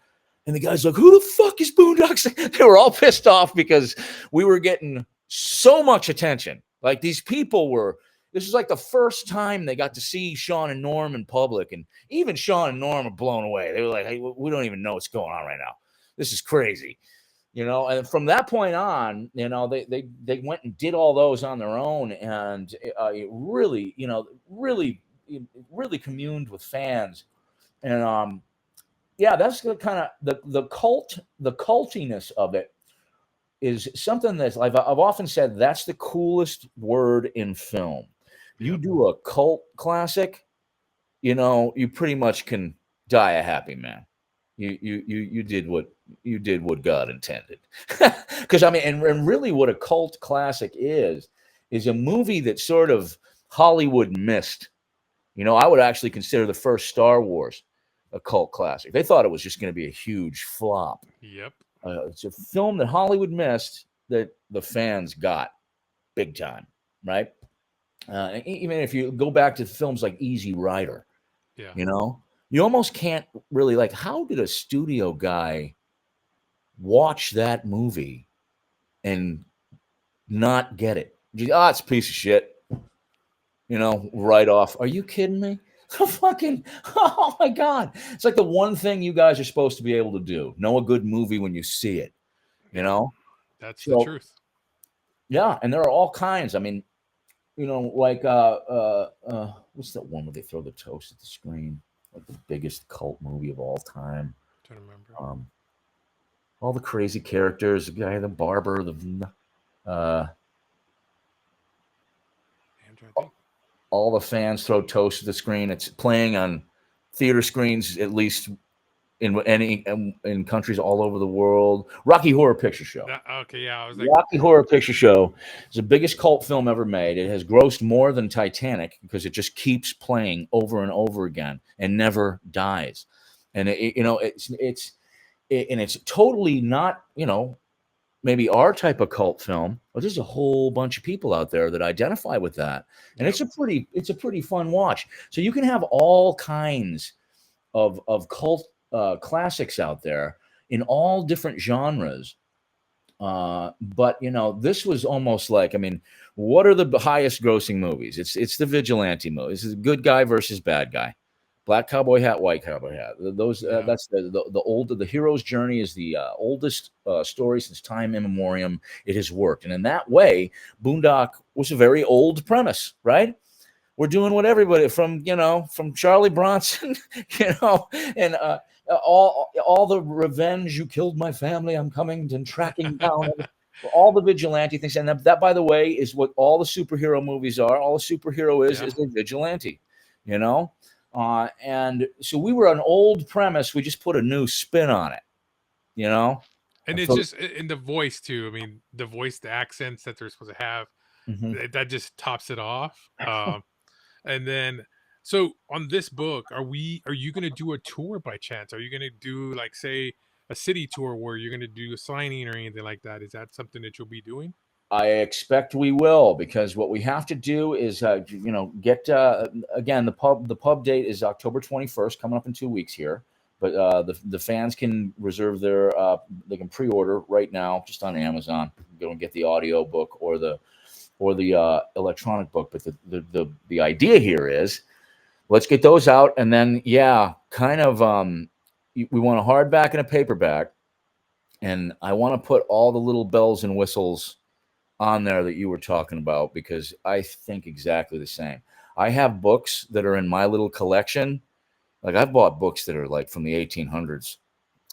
And the guy's like, who the fuck is Boondock Saints? They were all pissed off because we were getting so much attention. Like these people were, this is like the first time they got to see Sean and Norm in public. And even Sean and Norm are blown away. They were like, hey, we don't even know what's going on right now. This is crazy. And from that point on, they went and did all those on their own, and it really, really communed with fans, and yeah, that's the kind of the cultiness of it is something that's I've often said that's the coolest word in film. You Yep. do a cult classic, you pretty much can die a happy man. You did what God intended. Because I mean, and really what a cult classic is a movie that sort of Hollywood missed. I would actually consider the first Star Wars a cult classic. They thought it was just going to be a huge flop. Yep. It's a film that Hollywood missed that the fans got big time, right? Even if you go back to films like Easy Rider, Yeah. you almost can't really like, how did a studio guy watch that movie and not get it? It's a piece of shit. Right off. Are you kidding me? Fucking, oh my God. It's like the one thing you guys are supposed to be able to do. Know a good movie when you see it, you Yep. know? That's the So, truth. yeah, and there are all kinds. I mean, like, what's that one where they throw the toast at the screen? Like the biggest cult movie of all time. Trying to remember. Um, all the crazy characters, the guy, the barber, uh, I'm trying to think. all the fans throw toast at the screen. It's playing on theater screens, at least in countries all over the world. Rocky Horror Picture Show. Okay, yeah, I was like, Rocky Horror Picture Show is the biggest cult film ever made. It has grossed more than Titanic because it just keeps playing over and over again and never dies. And it's totally not maybe our type of cult film, but there's a whole bunch of people out there that identify with that, and yep. it's a pretty fun watch. So you can have all kinds of cult classics out there in all different genres. But this was almost like, I mean, what are the highest grossing movies? It's the vigilante movies. It's good guy versus bad guy. Black cowboy hat, white cowboy hat. Those Yeah. that's the hero's journey is the oldest story since time immemorial. It has worked, and in that way, Boondock was a very old premise, right? We're doing what everybody from Charlie Bronson, and all the revenge. You killed my family. I'm coming and tracking down all the vigilante things, and that, by the way, is what all the superhero movies are. All a superhero is Yeah. a vigilante, you know. And so we were an old premise. We just put a new spin on it, you know. And it's just in the voice too. I mean, the voice, the accents that they're supposed to have, Mhm. that just tops it off. And then, so on this book, are you going to do a tour by chance? Are you going to do like, say, a city tour where you're going to do a signing or anything like that? Is that something that you'll be doing? I expect we will, because what we have to do is, get again, the pub date is October 21st, coming up in 2 weeks here. But the fans can reserve they can pre-order right now just on Amazon. Go and get the audio book or the electronic book. But the idea here is, let's get those out, and then kind of we want a hardback and a paperback, and I want to put all the little bells and whistles on there that you were talking about, because I think exactly the same. I have books that are in my little collection. Like, I've bought books that are like from the 1800s,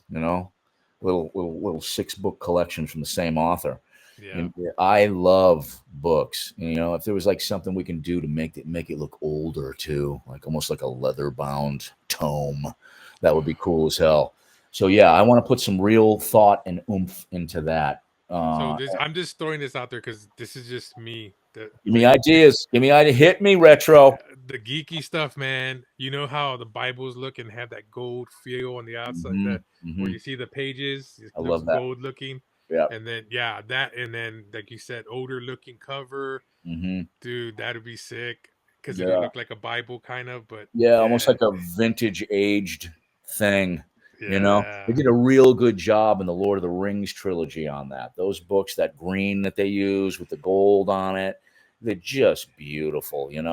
you know, little 6-book collections from the same author. Yeah. And I love books. If there was like something we can do to make it look older too, like almost like a leather bound tome, that would be cool as hell. So yeah, I want to put some real thought and oomph into that. So I'm just throwing this out there because this is just me. Give me ideas. Give me ideas. Hit me, retro. The geeky stuff, man. You know how the Bibles look and have that gold feel on the outside, that where Hmm. you see the pages, it I looks love that. gold looking. Yeah. And then yeah, that and then like you said, older looking cover, Hmm. dude, that'd be sick because it'll Yeah. look like a Bible kind of, but Yeah, almost yeah, like a vintage aged thing. They yeah, did a real good job in the Lord of the Rings trilogy on that. Those books, that green that they use with the gold on it, they're just beautiful. And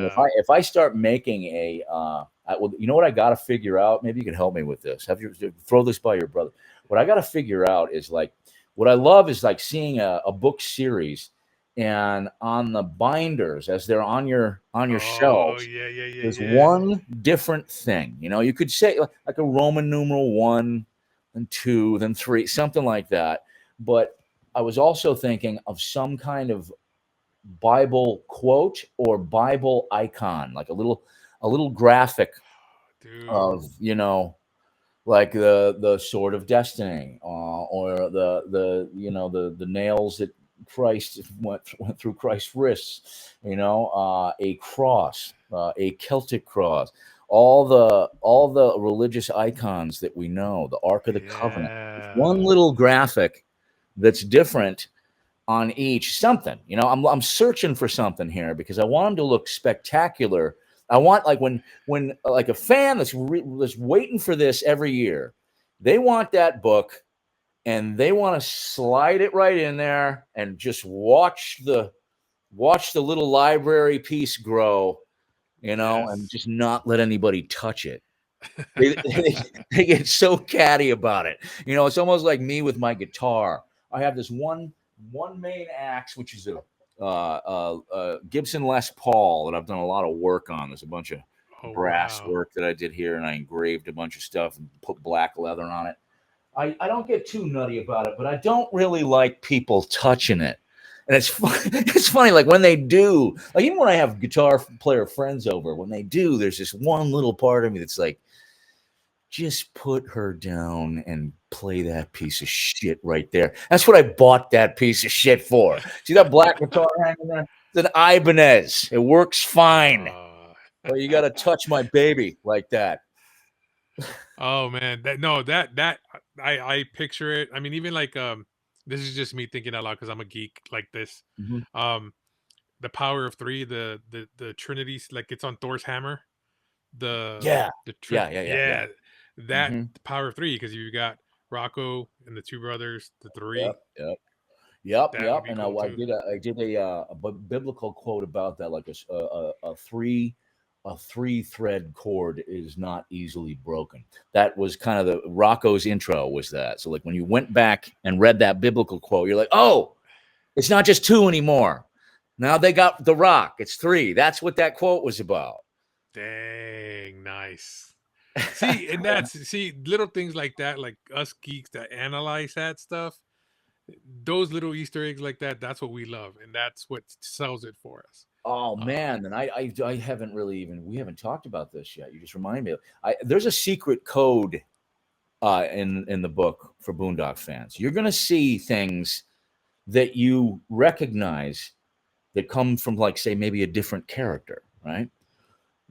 if yeah. I start making well, you know what I got to figure out? Maybe you can help me with this. Have you throw this by your brother? What I got to figure out is like what I love is like seeing a book series, and on the binders as they're on your Oh shelves yeah, yeah, yeah, there's yeah. one different thing. You could say like a Roman numeral 1, then 2, then 3, something like that. But I was also thinking of some kind of Bible quote or Bible icon, like a little graphic Dude, of, like the sword of destiny, or the nails that Christ went through Christ's wrists, a cross, a Celtic cross, all the religious icons that we know, the Ark of the Covenant. Just one yeah, little graphic that's different on each something. I'm searching for something here because I want them to look spectacular. I want like when like a fan that's waiting for this every year, they want that book and they want to slide it right in there and just watch the little library piece grow, and yes. just not let anybody touch it. They get so catty about it. It's almost like me with my guitar. I have this one main axe, which is a Gibson Les Paul that I've done a lot of work on. There's a bunch of Oh brass wow. work that I did here, and I engraved a bunch of stuff and put black leather on it. I don't get too nutty about it, but I don't really like people touching it. And it's it's funny, like when they do, like even when I have guitar player friends over, when they do, there's this one little part of me that's like, just put her down and play that piece of shit right there. That's what I bought that piece of shit for. See that black guitar hanging there? It's an Ibanez. It works fine. Uh, But you got to touch my baby like that. oh man, that no, that I picture it. I mean, even like this is just me thinking out loud because I'm a geek like this. Mhm. Um, the power of three, the Trinity's like it's on Thor's hammer. Yeah. The Trin, Yeah. Yeah. Yeah. Yeah. yeah, that Hmm. power of three because you got Rocco and the two brothers, the Yep. three. Yep. Yep, That would yep. be And cool I too. did a biblical quote about that, like a three thread cord is not easily broken. That was kind of the Rocco's intro was that. So like when you went back and read that biblical quote, you're like, oh, it's not just two anymore. Now they got the rock. It's three. That's what that quote was about. Dang, nice. See, and that's see little things like that, like us geeks that analyze that stuff. Those little Easter eggs like that, that's what we love, and that's what sells it for us. Oh Uh, man, and I haven't really even we haven't talked about this yet. You just reminded me. There's a secret code in the book for Boondock fans. You're going to see things that you recognize that come from, like, say, maybe a different character, right?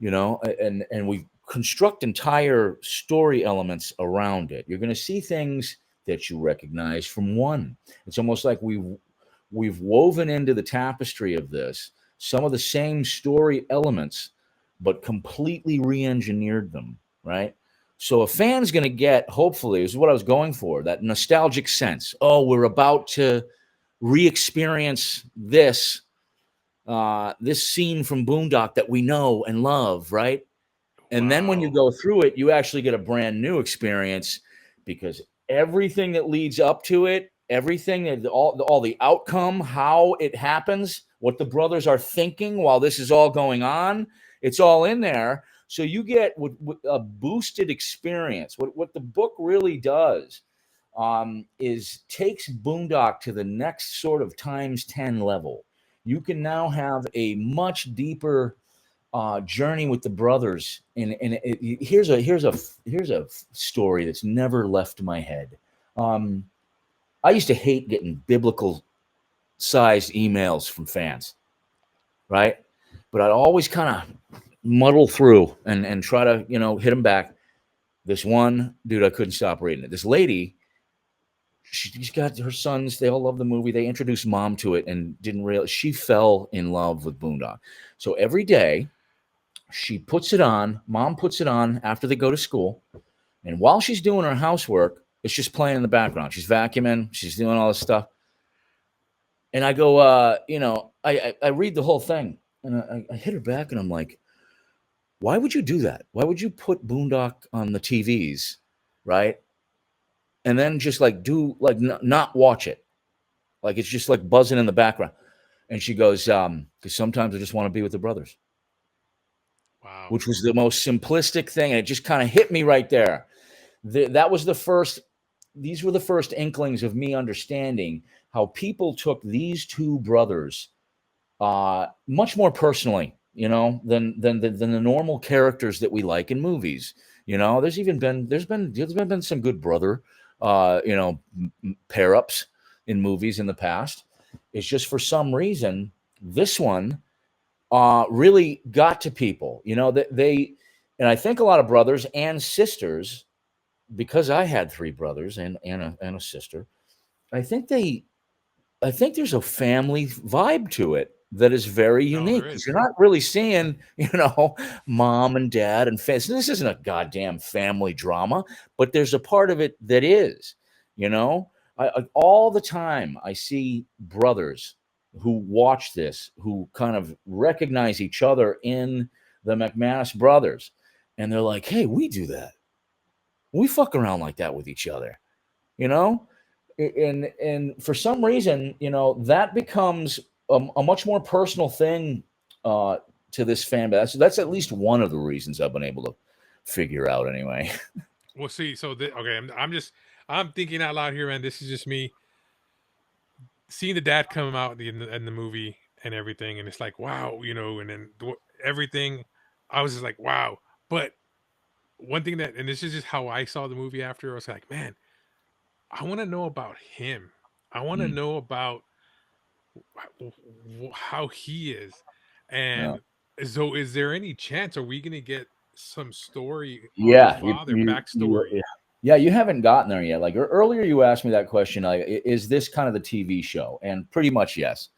And we construct entire story elements around it. You're going to see things that you recognize from one. It's almost like we've woven into the tapestry of this some of the same story elements, but completely re-engineered them, right? So a fan's going to get, hopefully, this is what I was going for, that nostalgic sense. Oh, we're about to re-experience this scene from Boondock that we know and love, right? And then when you wow, go through it, you actually get a brand new experience because everything that leads up to it, everything that all the outcome, how it happens, what the brothers are thinking while this is all going on, it's all in there. So you get a boosted experience. What the book really does is takes Boondock to the next sort of times 10 level. You can now have a much deeper journey with the brothers. And here's a story that's never left my head. Um, I used to hate getting biblical sized emails from fans, right? But I'd always kind of muddle through and try to hit them back. This one dude, I couldn't stop reading it. This lady, she's got her sons. They all love the movie. They introduced mom to it and didn't realize she fell in love with Boondock. So every day she puts it on. Mom puts it on after they go to school. And while she's doing her housework, it's just playing in the background. She's vacuuming. She's doing all this stuff. And I go, I read the whole thing. And I hit her back and I'm like, why would you do that? Why would you put Boondock on the TVs, right? And then just like not watch it. Like it's just like buzzing in the background. And she goes, because sometimes I just want to be with the brothers, Wow. which was the most simplistic thing. And it just kind of hit me right there. That was the first, these were the first inklings of me understanding how people took these two brothers much more personally, than the normal characters that we like in movies. There's been some good brother, pair ups in movies in the past. It's just for some reason this one really got to people. That and I think a lot of brothers and sisters, because I had three brothers and a sister. I think there's a family vibe to it that is very No, there unique because is. you're not really seeing, mom and dad and family. This isn't a goddamn family drama, but there's a part of it that is, you know. All the time I see brothers who watch this who kind of recognize each other in the MacManus brothers, and they're like, "Hey, we do that. We fuck around like that with each other," you know and for some reason, that becomes a much more personal thing uh, to this fan base. That's at least one of the reasons I've been able to figure out, anyway. Well, see, so okay, I'm thinking out loud here, man. This is just me seeing the dad come out in the movie and everything, and it's like, wow, and then everything. I was just like, wow. But one thing and this is just how I saw the movie after. I was like, man, I want to know about him. I want to Mm, know about how he is. yeah, And so, is there any chance? Are we going to get some story on the yeah, father backstory? yeah. You haven't gotten there yet. Like earlier, you asked me that question. Like, is this kind of the TV show? And pretty much yes.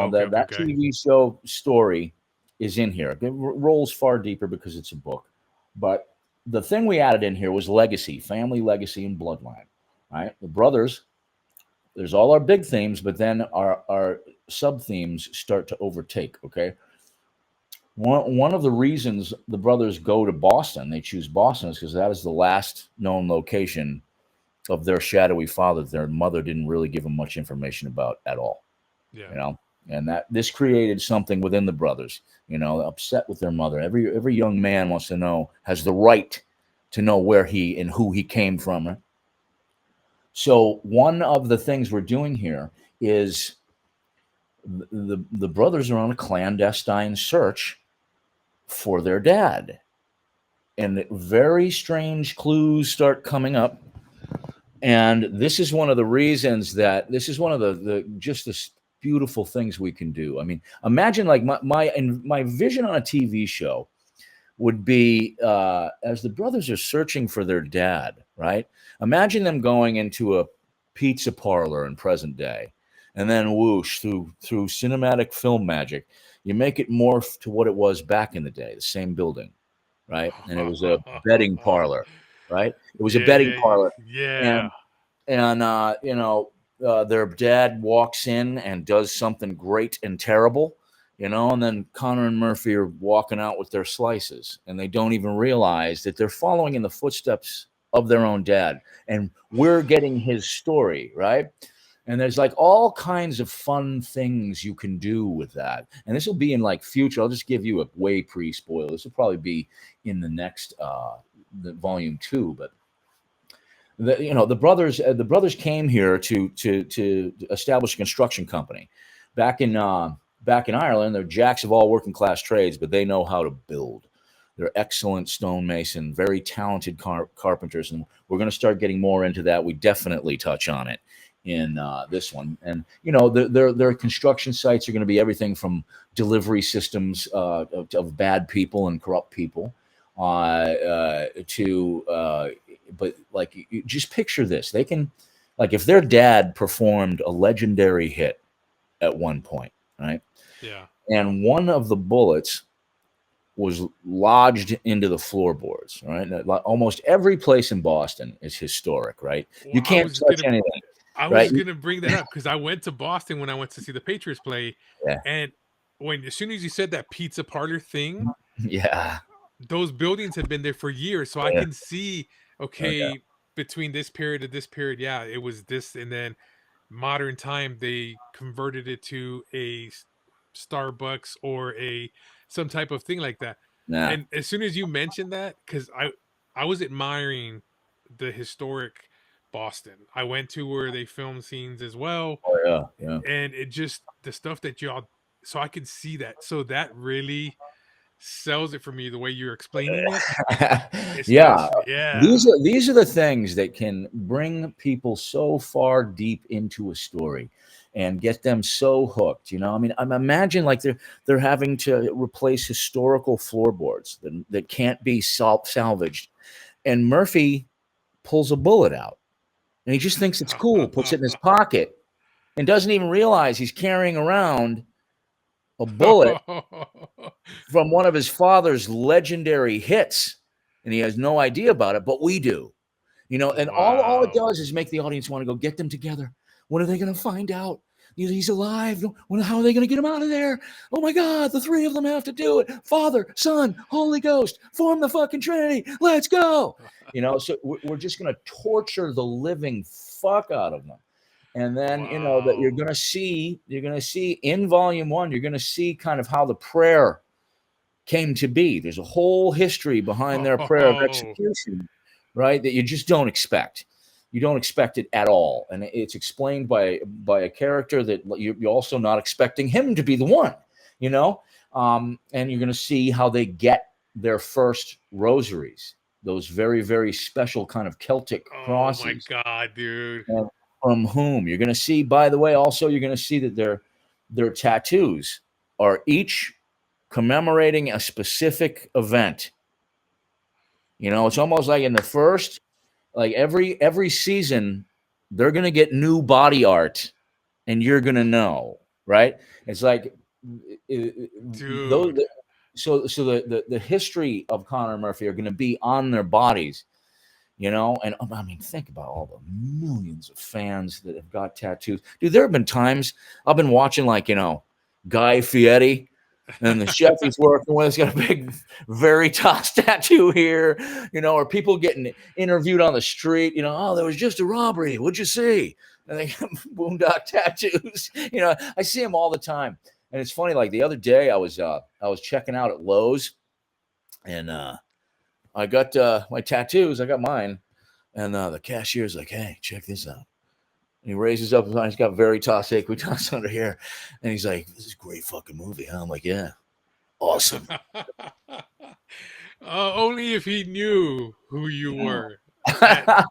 Okay, That okay, that okay. TV show story is in here. It rolls far deeper because it's a book. But the thing we added in here was legacy, family legacy, and bloodline. Right, the brothers. There's all our big themes, but then our sub themes start to overtake. Okay, one of the reasons the brothers go to Boston, they choose Boston, is because that is the last known location of their shadowy father. Their mother didn't really give them much information about at all. Yeah. You know, and that this created something within the brothers. Upset with their mother. Every young man wants to know, has the right to know where he and who he came from. Right? So one of the things we're doing here is the brothers are on a clandestine search for their dad, and very strange clues start coming up. And this is one of the reasons that this is one of the just the beautiful things we can do. I mean, imagine like my vision on a TV show would be as the brothers are searching for their dad, right? Imagine them going into a pizza parlor in present day, and then whoosh through cinematic film magic, you make it morph to what it was back in the day, the same building, right? And it was a betting parlor, right? It was a Yeah, betting yeah, parlor, yeah. and their dad walks in and does something great and terrible, and then Connor and Murphy are walking out with their slices, and they don't even realize that they're following in the footsteps of their own dad, and we're getting his story, right? And there's like all kinds of fun things you can do with that, and this will be in like future. I'll just give you a way pre-spoil. This will probably be in the next the volume 2, but the brothers came here to establish a construction company back in Ireland. They're jacks of all working class trades, but they know how to build. They're excellent stonemason, very talented carpenters, and we're going to start getting more into that. We definitely touch on it in this one. And their construction sites are going to be everything from delivery systems of bad people and corrupt people to but like just picture this. They can Like if their dad performed a legendary hit at one point, right? Yeah. And one of the bullets was lodged into the floorboards, right? Almost every place in Boston is historic, right? Well, You can't touch anything, I right? was gonna bring that up because I went to Boston when I went to see the Patriots play, Yeah. and as soon as you said that pizza parlor thing, Yeah. those buildings have been there for years, so I Yeah. can see, Oh, yeah. okay, between this period and this period, yeah, it was this, and then modern time they converted it to a Starbucks or a some type of thing like that. Nah. And as soon as you mentioned that, because I was admiring the historic Boston. I went to where they film scenes as well, Oh, yeah. Yeah. and it just the stuff that y'all, so I could see that. So that really sells it for me the way you're explaining it, Yeah, especially. Yeah. these are the things that can bring people so far deep into a story and get them so hooked. I mean, I'm imagine like they're having to replace historical floorboards that can't be salvaged, and Murphy pulls a bullet out, and he just thinks it's cool, puts it in his pocket, and doesn't even realize he's carrying around a bullet from one of his father's legendary hits, and he has no idea about it, but we do. And all it Wow. does is make the audience want to go get them together. When are they going to find out he's alive? How are they going to get him out of there? Oh my God, the three of them have to do it. Father, Son, Holy Ghost, form the fucking Trinity. Let's go. So we're just going to torture the living fuck out of them. And then that you're Wow. going to see in volume 1, you're going to see kind of how the prayer came to be. There's a whole history behind their prayer of Oh. execution, right? That you just don't expect. You don't expect it at all, and it's explained by a character that you're also not expecting him to be the one, And you're going to see how they get their first rosaries, those very, very special kind of Celtic Oh my crosses. God, dude. And from whom you're going to see, by the way, also you're going to see that their tattoos are each commemorating a specific event. It's almost like in the first, like every season, they're gonna get new body art, and you're gonna know, right? It's like those. Dude. So the history of Connor Murphy are gonna be on their bodies, And I mean, think about all the millions of fans that have got tattoos, dude. There have been times I've been watching, like Guy Fieri. And the chef he's working with has got a big Veritas tattoo here, or people getting interviewed on the street, oh, there was just a robbery. What'd you see? And they have Boondock tattoos. I see them all the time. And it's funny, like the other day I was checking out at Lowe's, and I got my tattoos, I got mine, and the cashier's like, "Hey, check this out." And he raises up his hand. He's got Veritas Equitas under here. And he's like, "This is a great fucking movie, huh?" I'm like, "Yeah, awesome." Only if he knew who you were. That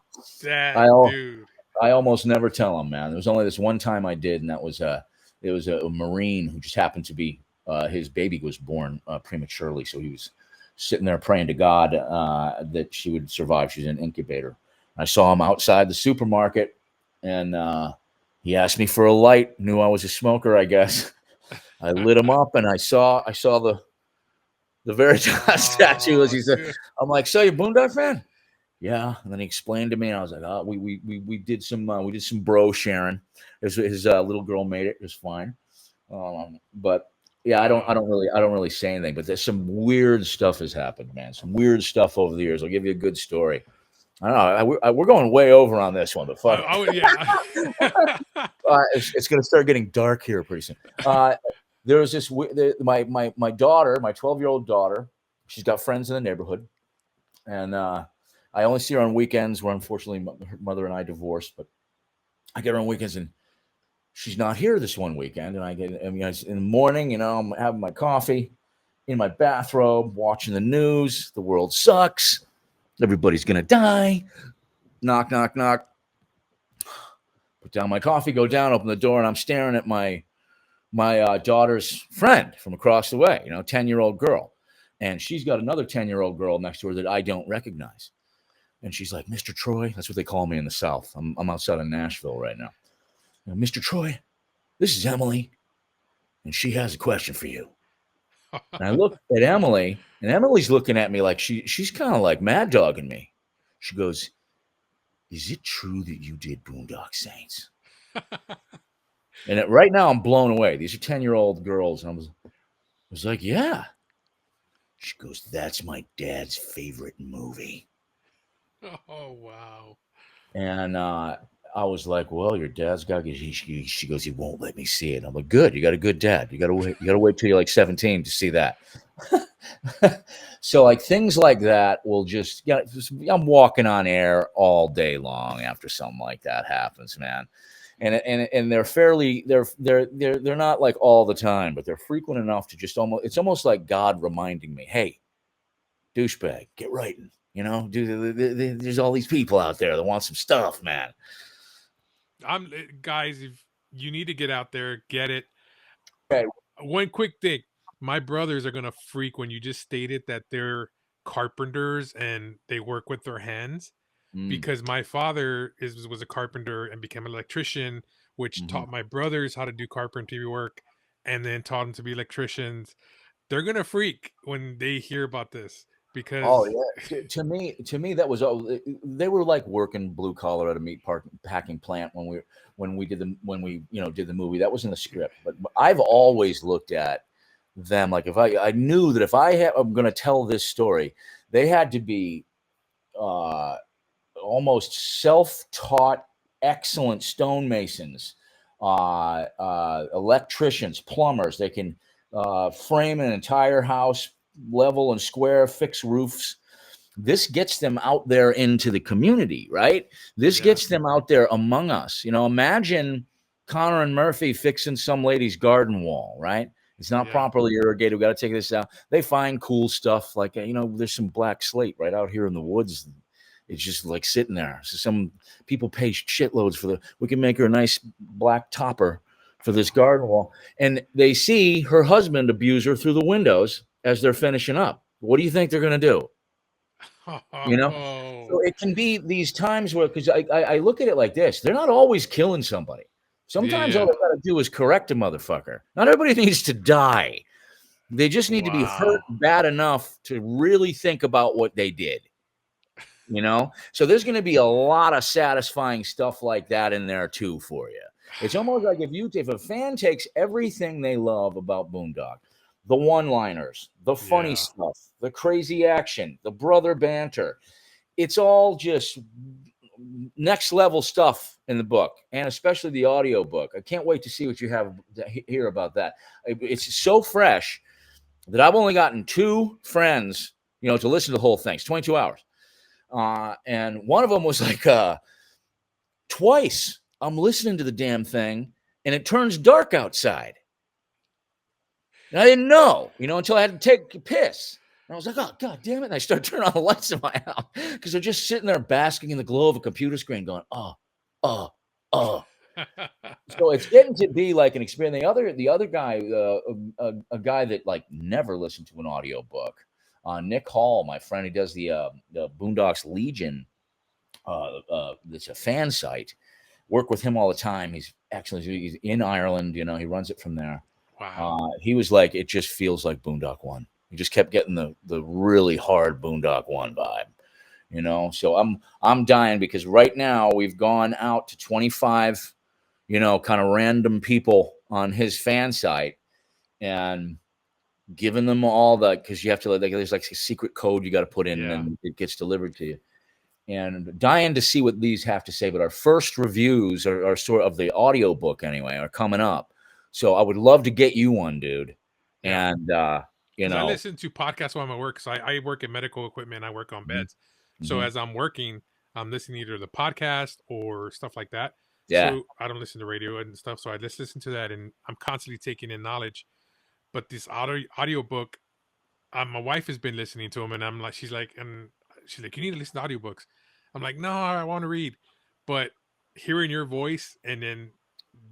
I dude. I almost never tell him, man. There was only this one time I did, and that was it was a Marine who just happened to be his baby was born prematurely, so he was sitting there praying to God that she would survive. She's in an incubator. I saw him outside the supermarket, and he asked me for a light. Knew I was a smoker, I guess. I lit him up, and I saw the Veritas tattoo. As Oh, he said, dude. I'm like, "So you Boondock fan?" Yeah, and then he explained to me, and I was like, "Oh, we did some bro sharing." His little girl made it. It was fine, but yeah, Wow. I don't really say anything. But there's some weird stuff has happened, man. Some weird stuff over the years. I'll give you a good story. I don't know. We're going way over on this one, but fuck I would, yeah. it's going to start getting dark here pretty soon. There was this my daughter, my 12-year-old daughter. She's got friends in the neighborhood, and I only see her on weekends. Where unfortunately her mother and I divorced, but I get her on weekends, and she's not here this one weekend. And it's in the morning, I'm having my coffee in my bathrobe, watching the news. The world sucks. Everybody's gonna die. Knock, knock, knock. Put down my coffee, go down, open the door, and I'm staring at my daughter's friend from across the way. 10-year-old girl, and she's got another 10-year-old girl next to her that I don't recognize. And she's like, Mr. Troy, that's what they call me in the South. I'm outside of Nashville right now. Mr. Troy, this is Emily, and she has a question for you. And I look at Emily, and Emily's looking at me like she's kind of like mad dogging me. She goes, is it true that you did Boondock Saints? And right now I'm blown away. These are 10-year-old girls. And I was like, yeah. She goes, that's my dad's favorite movie. Oh wow. And I was like, well, your dad's got. She goes, he won't let me see it. I'm like, good. You got a good dad. You got to wait. You got to wait till you're like 17 to see that. So like things like that will just. Yeah, I'm walking on air all day long after something like that happens, man. And they're fairly they're not like all the time, but they're frequent enough to just almost. It's almost like God reminding me, hey, douchebag, get writing. There's all these people out there that want some stuff, man. Guys, if you need to get out there, get it. Okay. One quick thing. My brothers are gonna freak when you just stated that they're carpenters and they work with their hands, Mm, because my father was a carpenter and became an electrician, which mhm. taught my brothers how to do carpentry work and then taught them to be electricians. They're gonna freak when they hear about this Oh because yeah. To me, that was all. They were like working blue collar at a meat park packing plant when we did the movie. That was in the script. But I've always looked at them like if I knew that if I'm going to tell this story, they had to be uh, almost self-taught, excellent stonemasons, electricians, plumbers. They can frame an entire house level and square, fix roofs. This gets them out there into the community, right? This yeah, gets them out there among us. Imagine Connor and Murphy fixing some lady's garden wall, right? It's not yeah. properly irrigated. We got to take this out. They find cool stuff like, there's some black slate right out here in the woods. It's just like sitting there. So some people pay shitloads we can make her a nice black topper for this garden wall. And they see her husband abuse her through the windows as they're finishing up. What do you think they're going to do? You know? So Oh, it can be these times where, because I look at it like this, they're not always killing somebody. yeah, Sometimes all yeah. they got to do is correct a motherfucker. Not everybody needs to die. They just need to be hurt Wow. bad enough to really think about what they did. So there's going to be a lot of satisfying stuff like that in there too for you. It's almost like if a fan takes everything they love about Boondock, the one-liners, the funny Yeah, stuff, the crazy action, the brother banter, it's all just next level stuff in the book, and especially the audio book. I can't wait to see what you have to hear about that. It's so fresh that I've only gotten two friends, to listen to the whole thing. It's 22 hours. And one of them was like, twice I'm listening to the damn thing and it turns dark outside. And I didn't know, until I had to take a piss. And I was like, oh, God damn it. And I started turning on the lights in my house because they're just sitting there basking in the glow of a computer screen going, oh, oh, oh. So it's getting to be like an experience. The other guy, a guy that like never listened to an audio book, Nick Hall, my friend, he does the Boondocks Legion. It's a fan site. Work with him all the time. He's excellent. He's in Ireland. He runs it from there. wow. He was like, it just feels like Boondock One. He just kept getting the really hard Boondock One vibe. So I'm dying because right now we've gone out to 25, kind of random people on his fan site and given them all because you have to there's like a secret code you got to put in and Yeah. then it gets delivered to you. And dying to see what these have to say. But our first reviews are sort of the audio book anyway, are coming up. So I would love to get you one, dude. Yeah. And you Because I know, listen to podcasts while I'm at work. So I work in medical equipment. I work on mhm, beds. So mhm. as I'm working, I'm listening either to the podcast or stuff like that. Yeah. So I don't listen to radio and stuff. So I just listen to that, and I'm constantly taking in knowledge. But this audio book, my wife has been listening to them, and she's like, you need to listen to audiobooks. I'm like, no, I want to read. But hearing your voice, and then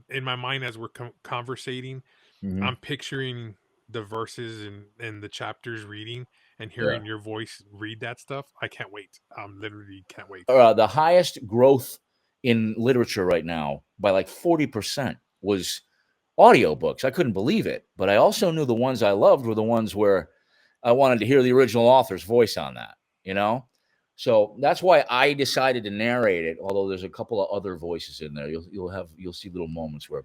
in my mind as we're conversating, Mhm. I'm picturing the verses and the chapters reading and Yeah. hearing your voice read that stuff. I can't wait. Literally can't wait. The highest growth in literature right now by like 40% was audiobooks. I couldn't believe it, but I also knew the ones I loved were the ones where I wanted to hear the original author's voice on that, you know? So that's why I decided to narrate it, although there's a couple of other voices in there. You'll see little moments where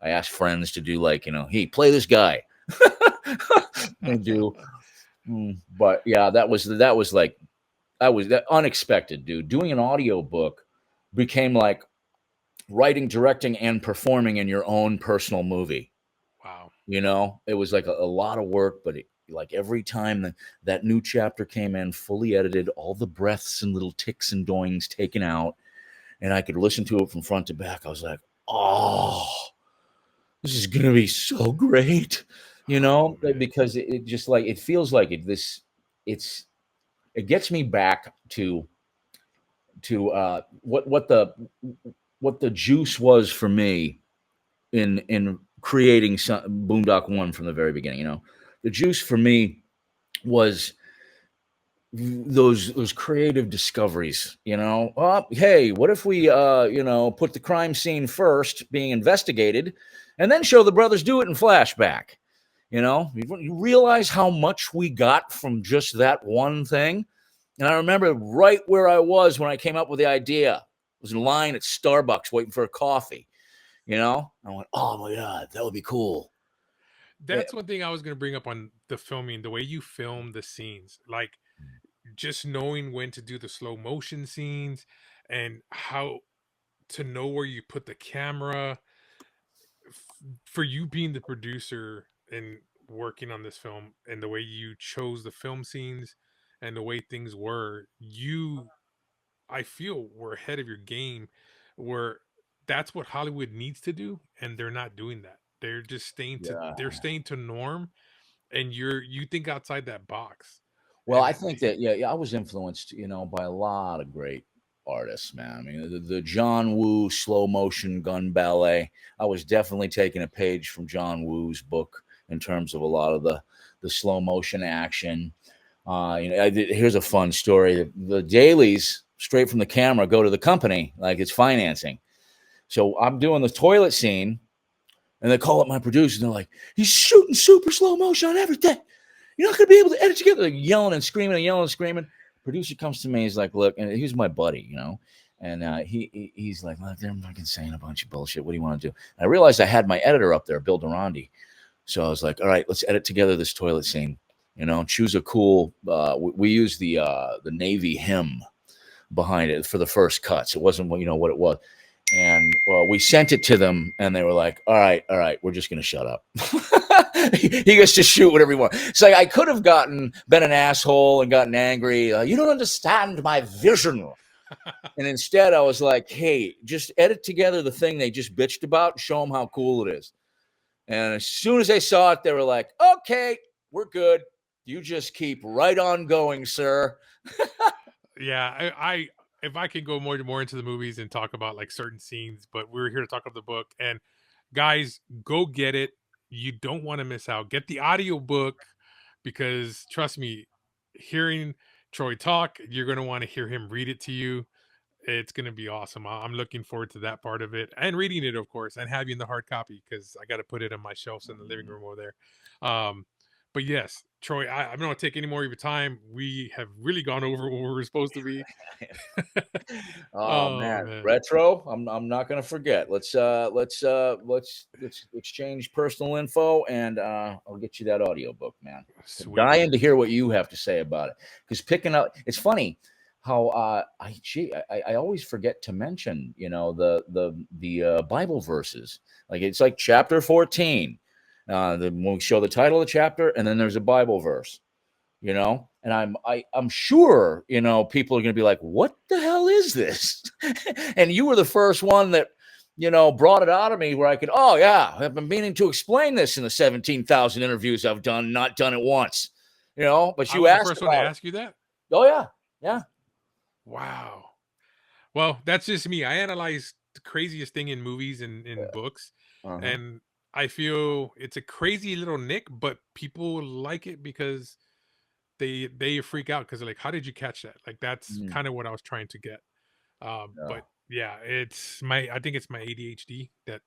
I ask friends to do, like, hey, play this guy. They do. But yeah, that was like, I was that unexpected, dude. Doing an audiobook became like writing, directing, and performing in your own personal movie. Wow. It was like a lot of work, but like every time that new chapter came in, fully edited, all the breaths and little ticks and doings taken out, and I could listen to it from front to back. I was like, oh, this is gonna be so great, Oh man. because it just like it feels like it's it gets me back to what the juice was for me in creating Boondock One from the very beginning. The juice for me was those creative discoveries. Oh, hey, what if we put the crime scene first being investigated, and then show the brothers do it in flashback. You realize how much we got from just that one thing. And I remember right where I was when I came up with the idea. I was in line at Starbucks waiting for a coffee. I went, oh my God, that would be cool. Yeah. That's one thing I was going to bring up on the filming, the way you film the scenes. Like just knowing when to do the slow motion scenes and how to know where you put the camera. For you being the producer and working on this film and the way you chose the film scenes and the way things were, you, I feel, were ahead of your game. Where that's what Hollywood needs to do, and they're not doing that. They're just Yeah. staying to norm, and you think outside that box. Well, And I think that, yeah, I was influenced, by a lot of great artists, man. I mean, the John Woo slow motion gun ballet. I was definitely taking a page from John Woo's book in terms of a lot of the slow motion action. Here's a fun story. The dailies straight from the camera go to the company like it's financing. So I'm doing the toilet scene, and they call up my producer, and they're like, "He's shooting super slow motion on everything. You're not going to be able to edit together." Like yelling and screaming and yelling and screaming. Producer comes to me. He's like, "Look," and he's my buddy, and he's like, "Look, they're fucking saying a bunch of bullshit. What do you want to do?" And I realized I had my editor up there, Bill Durandi. So I was like, "All right, let's edit together this toilet scene. Choose a cool." We use the Navy hymn behind it for the first cuts. It wasn't what it was. And well, we sent it to them, and they were like, all right, we're just going to shut up. He gets to shoot whatever he wants. It's like I could have been an asshole and gotten angry. You don't understand my vision. And instead, I was like, hey, just edit together the thing they just bitched about, show them how cool it is. And as soon as they saw it, they were like, okay, we're good. You just keep right on going, sir. yeah, I if I can go more into the movies and talk about like certain scenes, but we're here to talk about the book. And guys, go get it. You don't want to miss out. Get the audio book because trust me, hearing Troy talk, you're going to want to hear him read it to you. It's going to be awesome. I'm looking forward to that part of it and reading it, of course, and having the hard copy because I got to put it on my shelves in the living room over there. Um, but yes, Troy, I'm not going to take any more of your time. We have really gone over what we were supposed to be. Oh Oh man, man, retro. I'm not gonna forget. Let's exchange personal info, and I'll get you that audiobook, man. sweet. Dying to hear what you have to say about it. Because picking up, it's funny how I always forget to mention, the Bible verses. Like it's like chapter 14. When we show the title of the chapter, and then there's a Bible verse. And I'm sure people are going to be like, what the hell is this? And you were the first one that brought it out of me where I could, oh yeah, I've been meaning to explain this in the 17,000 interviews I've done, not done it once. But I you was the asked first one to about it. ask you that. Oh yeah, yeah. Wow. Well, that's just me. I analyze the craziest thing in movies and in books, Uh-huh. and I feel it's a crazy little nick, but people like it because they freak out because they're like, "How did you catch that?" Like that's Mm, kind of what I was trying to get. yeah. But yeah, I think it's my ADHD that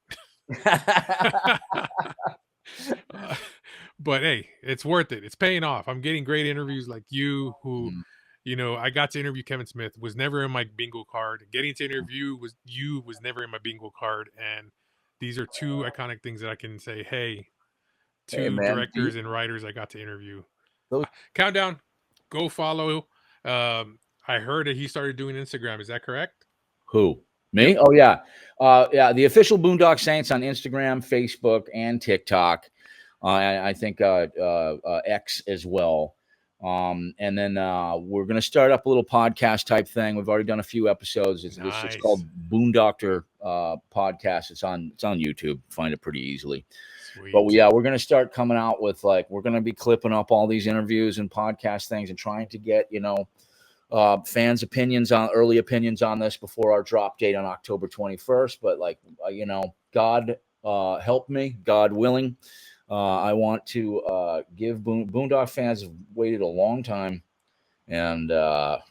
uh, but hey, it's worth it. It's paying off. I'm getting great interviews like you who Mm, I got to interview Kevin Smith, was never in my bingo card. Getting to interview was never in my bingo card. And these are two iconic things that I can say, hey, hey two man, directors and writers I got to interview. those Countdown, go follow. I heard that he started doing Instagram. Is that correct? who? Yep. Me? Oh yeah. Yeah, the official Boondock Saints on Instagram, Facebook, and TikTok. I think X as well. And then we're gonna start up a little podcast type thing. We've already done a few episodes. It's Nice. called Boondoctor Podcast. It's on YouTube. Find it pretty easily. But Sweet. yeah, we're gonna start coming out with we're gonna be clipping up all these interviews and podcast things and trying to get fans' early opinions on this before our drop date on October 21st. But God help me, God willing. I want to give Boondock fans have waited a long time, and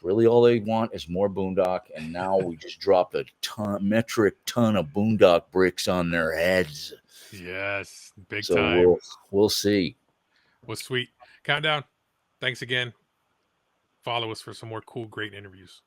really all they want is more Boondock. And now we just dropped a metric ton of Boondock bricks on their heads. Yes. Big So time. we'll see. Was sweet. Countdown. Thanks again. Follow us for some more cool, great interviews.